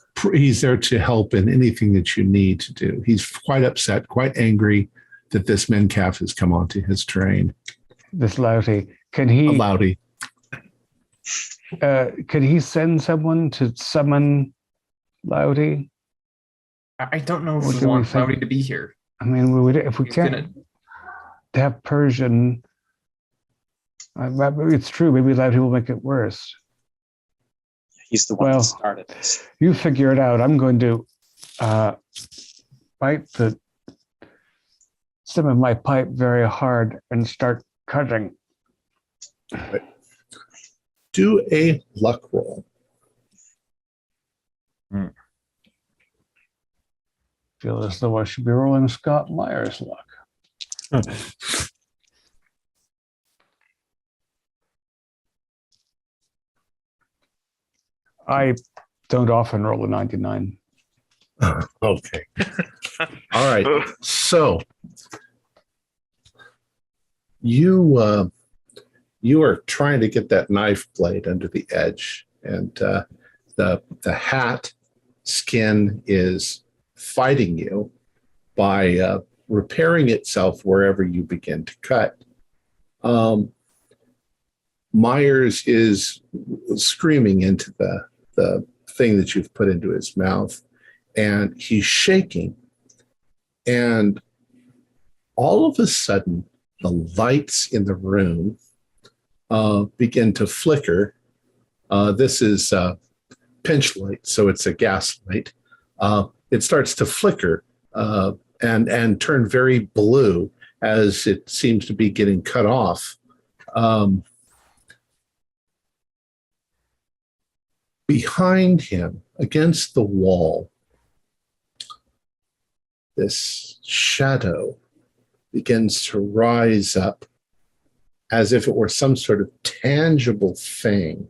there to help in anything that you need to do. He's quite upset, quite angry that this Mencalf has come onto his train. This Louty. Can he? Louty. Could he send someone to summon Louty? I don't know if we want Louty to be here. I mean, if we can't have Persian, it's true. Maybe Louty will make it worse. He's the one that started this. You figure it out. I'm going to bite the stem of my pipe very hard and start cutting. Do a luck roll. Feel as though I should be rolling Scott Myers' luck. I don't often roll a 99. Okay. All right. So you are trying to get that knife blade under the edge, and the hat skin is fighting you by repairing itself wherever you begin to cut. Myers is screaming into the thing that you've put into his mouth, and he's shaking. And all of a sudden, the lights in the room begin to flicker. This is pinch light, so it's a gas light. It starts to flicker and turn very blue as it seems to be getting cut off. Behind him, against the wall, this shadow begins to rise up as if it were some sort of tangible thing.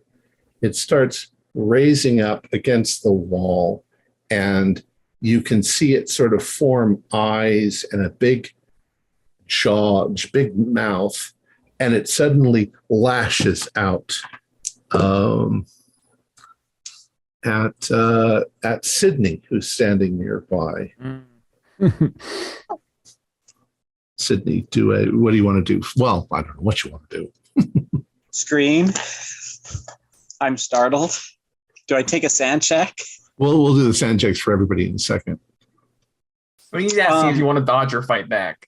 It starts raising up against the wall, and you can see it sort of form eyes and a big jaw, big mouth, and it suddenly lashes out at Sydney, who's standing nearby. Sydney, what do you want to do? Well, I don't know what you want to do. Scream. I'm startled. Do I take a sand check? We'll do the sand checks for everybody in a second. Well, he's asking if you want to dodge or fight back.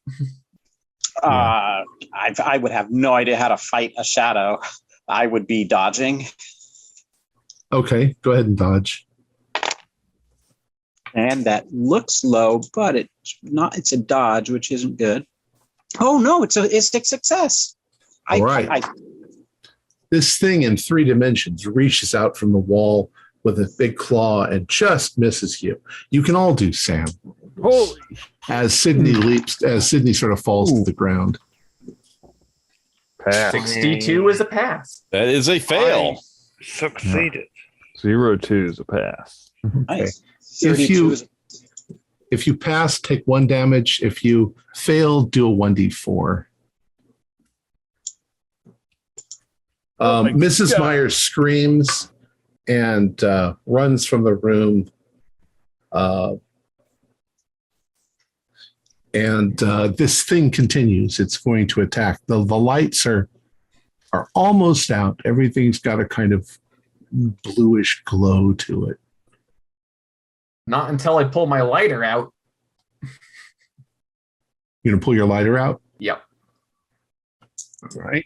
I would have no idea how to fight a shadow. I would be dodging. Okay, go ahead and dodge. And that looks low, but it's a dodge, which isn't good. Oh no, it's a success. All right. This thing in 3 dimensions reaches out from the wall with a big claw and just misses you. You can all do Sam. Holy. As Sydney sort of falls to the ground. Pass. 62 is a pass. That is a fail. Succeeded. 02 is a pass. Nice. If you pass, take 1 damage. If you fail, do a 1d4. Mrs. Myers screams and runs from the room. And this thing continues. It's going to attack. The lights are almost out. Everything's got a kind of bluish glow to it. Not until I pull my lighter out. You're going to pull your lighter out? Yep. All right.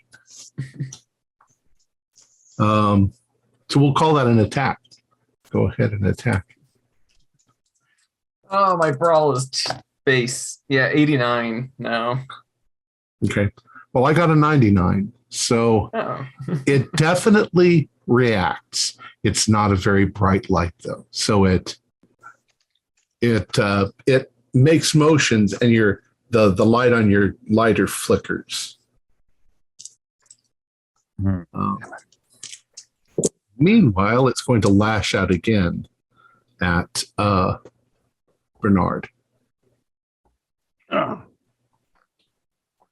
So we'll call that an attack. Go ahead and attack. Oh, my brawl is base. Yeah, 89 now. Okay. Well, I got a 99. So it definitely reacts. It's not a very bright light, though. So it makes motions, and the light on your lighter flickers. Meanwhile, it's going to lash out again at Bernard.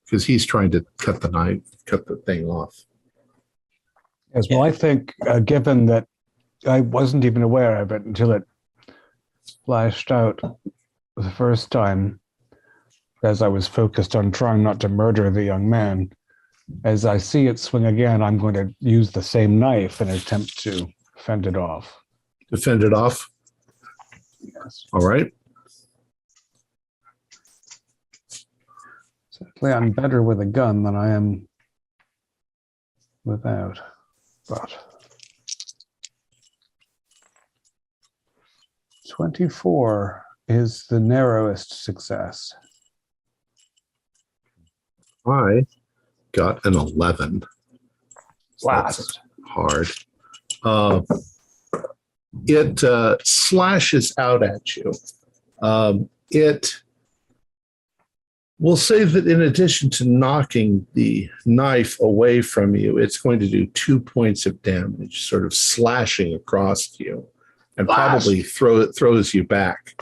Because he's trying to cut the thing off. Yes, well, I think given that I wasn't even aware of it until it flashed out the first time, as I was focused on trying not to murder the young man, as I see it swing again, I'm going to use the same knife and attempt to fend it off. Defend it off? Yes. All right. Certainly I'm better with a gun than I am without, but 24 is the narrowest success. I got an 11. So Wow. that's hard. It slashes out at you. We'll say that in addition to knocking the knife away from you, it's going to do 2 points of damage, sort of slashing across you, and probably throws you back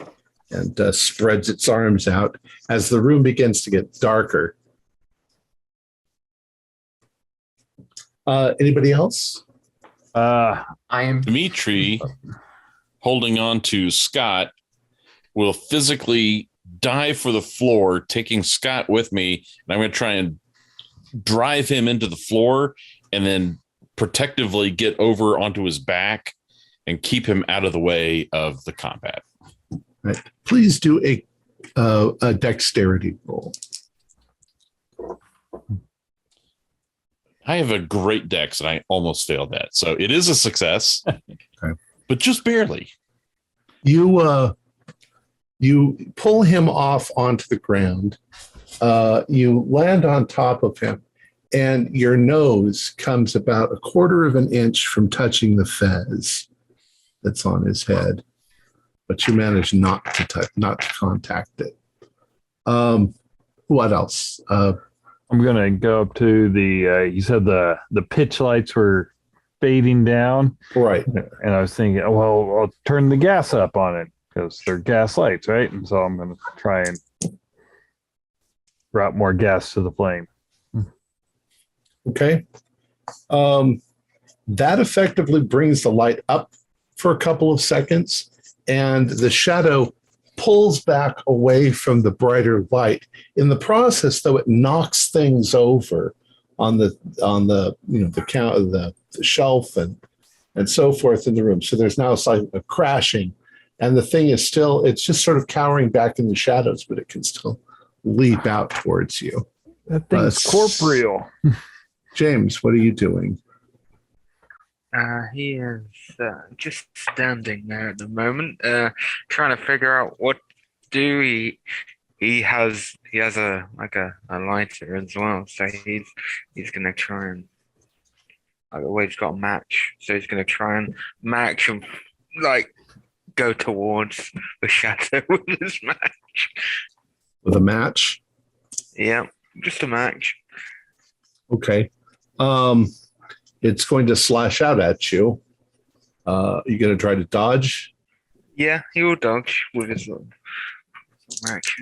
and spreads its arms out as the room begins to get darker. Anybody else? I am Dimitri, holding on to Scott, will physically dive for the floor, taking Scott with me, and I'm going to try and drive him into the floor and then protectively get over onto his back and keep him out of the way of the combat. Right. Please do a dexterity roll. I have a great dex, and I almost failed that. So it is a success, Okay. but just barely. You pull him off onto the ground, You land on top of him, and your nose comes about a quarter of an inch from touching the fez that's on his head, but you manage not to contact it. What else? I'm gonna go up to the. You said the pitch lights were fading down, Right. and I was thinking, oh, well, I'll turn the gas up on it because they're gas lights, right? And so I'm gonna try and drop more gas to the flame. Okay. That effectively brings the light up for a couple of seconds, and the shadow pulls back away from the brighter light. In the process, though, it knocks things over on the the shelf and so forth in the room. So there's now a crashing, and the thing is still, it's just sort of cowering back in the shadows, but it can still leap out towards you. That thing's corporeal. James, what are you doing? He is just standing there at the moment, trying to figure out what to do. He has a lighter as well, so he's gonna try and he's got a match, so he's gonna try and match and go towards the shadow with his match. With a match? Yeah, just a match. Okay. It's going to slash out at you. You going to try to dodge? Yeah, he will dodge with his match.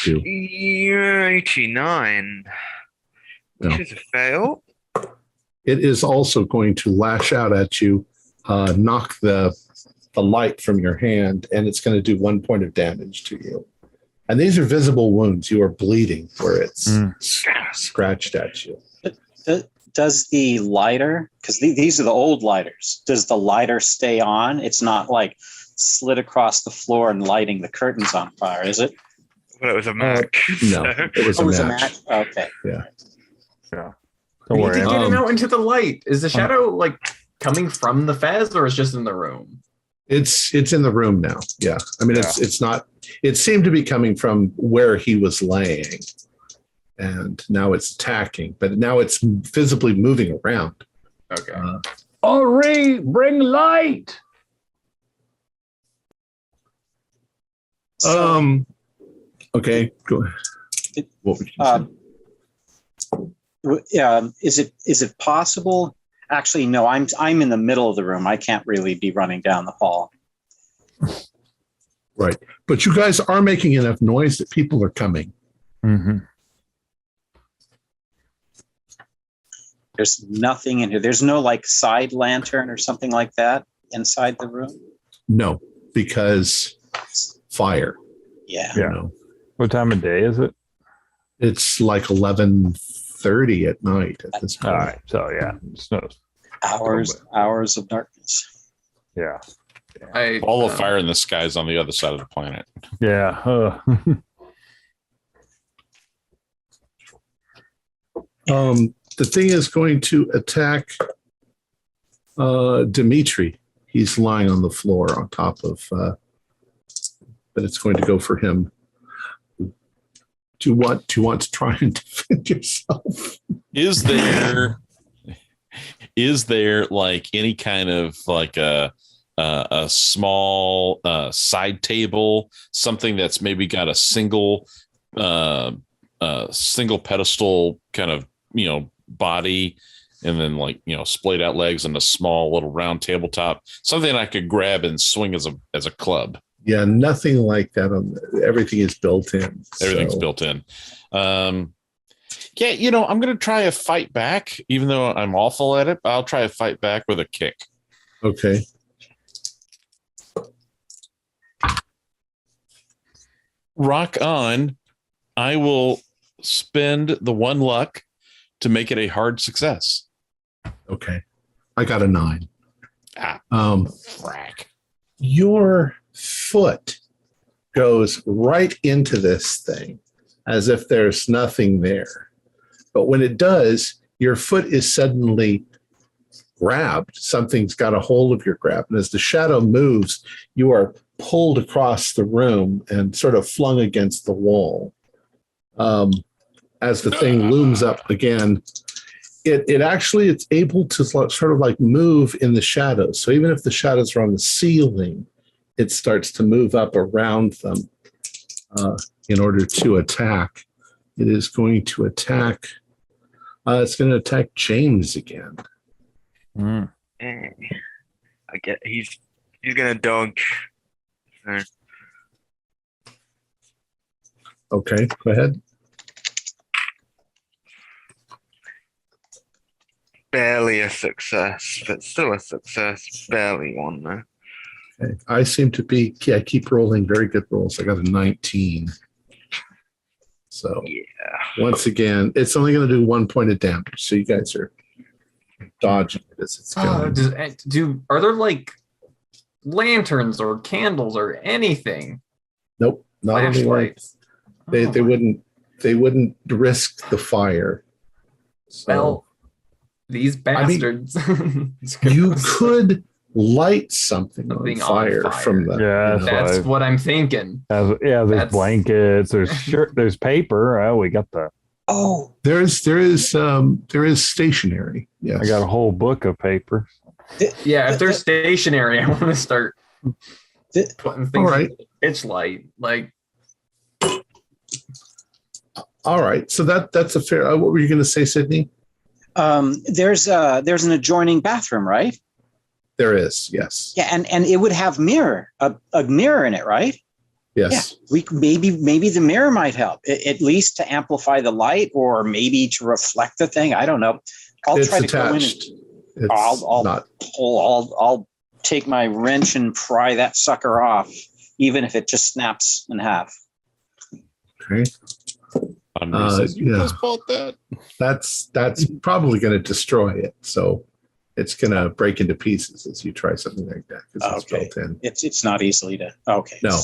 Yeah, 89. Which is a fail. It is also going to lash out at you, knock the light from your hand, and it's going to do 1 point of damage to you. And these are visible wounds. You are bleeding where it's scratched at you. Does the lighter, because these are the old lighters, does the lighter stay on? It's not like slid across the floor and lighting the curtains on fire, is it? Well, it was a match. No, it was a match. Okay. Yeah. Yeah. We need to get it out into the light. Is the shadow coming from the fez, or is just in the room? It's in the room now. Yeah. I mean, it's not, it seemed to be coming from where he was laying, and now it's attacking, but now it's visibly moving around. Okay. Henri, bring light. Okay, go ahead. What would you say? Is it possible? Actually, no, I'm in the middle of the room. I can't really be running down the hall. Right. But you guys are making enough noise that people are coming. Mm-hmm. There's nothing in here. There's no side lantern or something like that inside the room? No, because fire. Yeah. Yeah. What time of day is it? It's 11:30 at night at this point. All right. So yeah, snows. Hours of darkness. Yeah. All the fire in the sky is on the other side of the planet. Yeah. The thing is going to attack Dimitri. He's lying on the floor on top of, but it's going to go for him. Do you want to try and defend yourself? Is there any kind of a small side table, something that's maybe got a single pedestal kind of body, and then splayed out legs and a small little round tabletop, something I could grab and swing as a club? Yeah, nothing like that. Everything is built in. Everything's built in. I'm going to try a fight back, even though I'm awful at it. I'll try a fight back with a kick. Okay. Rock on. I will spend the 1 luck to make it a hard success. Okay. I got a 9. Frack. Your foot goes right into this thing as if there's nothing there. But when it does, your foot is suddenly grabbed. Something's got a hold of your grab. And as the shadow moves, you are pulled across the room and sort of flung against the wall. As the thing looms up again, it's able to sort of like move in the shadows. So even if the shadows are on the ceiling, it starts to move up around them in order to attack. It is going to attack. It's going to attack James again. I get he's gonna dodge. Okay, go ahead. Barely a success, but still a success. Barely one though. Okay. I seem to be, keep rolling very good rolls. I got a 19. So once again, it's only going to do 1 point of damage. So you guys are dodging it as it's going. Are there like lanterns or candles or anything? Nope, not any lights. They wouldn't risk the fire. So, well, these bastards. You could light something on fire from the. Yeah, that's what I'm thinking. There's blankets. There's paper. Oh, we got the. Oh, there is stationery. Yes, I got a whole book of paper. Yeah, if they're stationary, I want to start putting things. All right, pitch light like. All right, so that's a fair. What were you going to say, Sydney? There's an adjoining bathroom, right? There is, yes. Yeah, and it would have a mirror in it, right? Yes. Yeah, we maybe the mirror might help, at least to amplify the light, or maybe to reflect the thing. I don't know. I'll try to go in. I'll take my wrench and pry that sucker off, even if it just snaps in half. Okay. You bought that. That's probably going to destroy it. So it's going to break into pieces as you try something like that because it's built in. It's not easily to. Okay. No,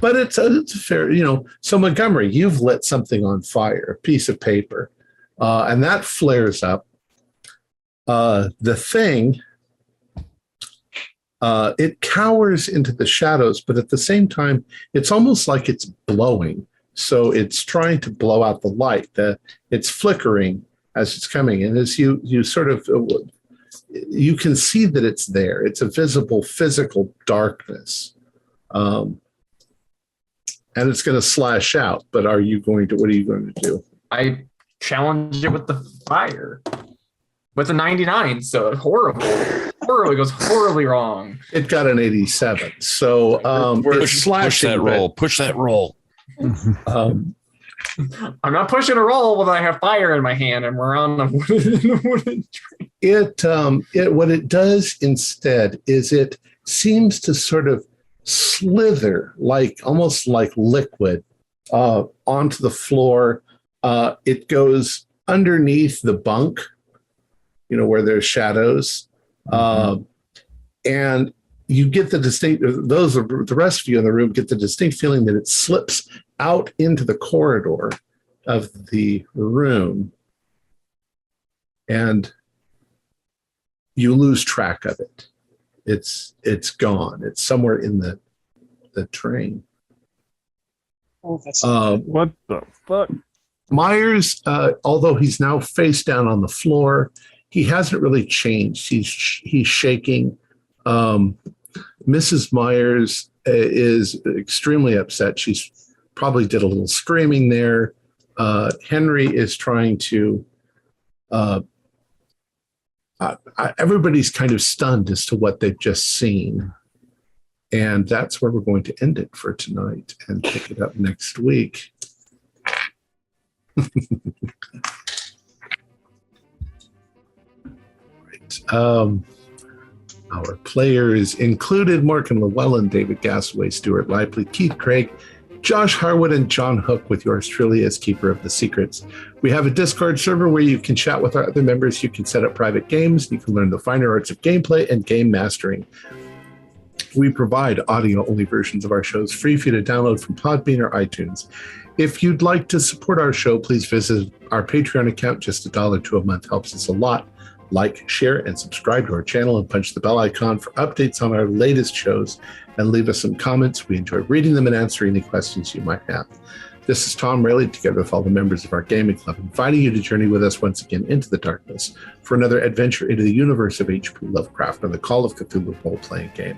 but it's a fair. So Montgomery, you've lit something on fire, a piece of paper, and that flares up. The thing, it cowers into the shadows, but at the same time, it's almost like it's blowing. So it's trying to blow out the light. It's flickering as it's coming. And as you sort of, you can see that it's there. It's a visible physical darkness. And it's going to slash out. But what are you going to do? I challenge it with the fire. With a 99, so horrible. It goes horribly wrong. It got an 87. So it's slashing. Push that roll. I'm not pushing a roll when I have fire in my hand and we're on a wooden train. What it does instead is it seems to sort of slither almost like liquid onto the floor. It goes underneath the bunk, where there's shadows, and you get the the rest of you in the room get the distinct feeling that it slips out into the corridor of the room and you lose track of it. It's gone. It's somewhere in the train. Oh, that's What the fuck? Myers, although he's now face down on the floor, he hasn't really changed. He's shaking. Mrs. Myers is extremely upset. She's probably did a little screaming there. Henry is trying to. Everybody's kind of stunned as to what they've just seen. And that's where we're going to end it for tonight and pick it up next week. Right. Our players included Morgan Llewellyn, David Gasaway, Stuart Lively, Keith Craig, Josh Harwood, and John Hook, with yours truly as Keeper of the Secrets. We have a Discord server where you can chat with our other members. You can set up private games. You can learn the finer arts of gameplay and game mastering. We provide audio-only versions of our shows free for you to download from Podbean or iTunes. If you'd like to support our show, please visit our Patreon account. Just $1 a month helps us a lot. Like, share, and subscribe to our channel and punch the bell icon for updates on our latest shows, and leave us some comments. We enjoy reading them and answering any questions you might have. This is Tom Rayleigh, together with all the members of our gaming club, inviting you to journey with us once again into the darkness for another adventure into the universe of H.P. Lovecraft and the Call of Cthulhu role-playing game.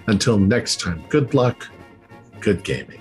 Until next time, good luck, good gaming.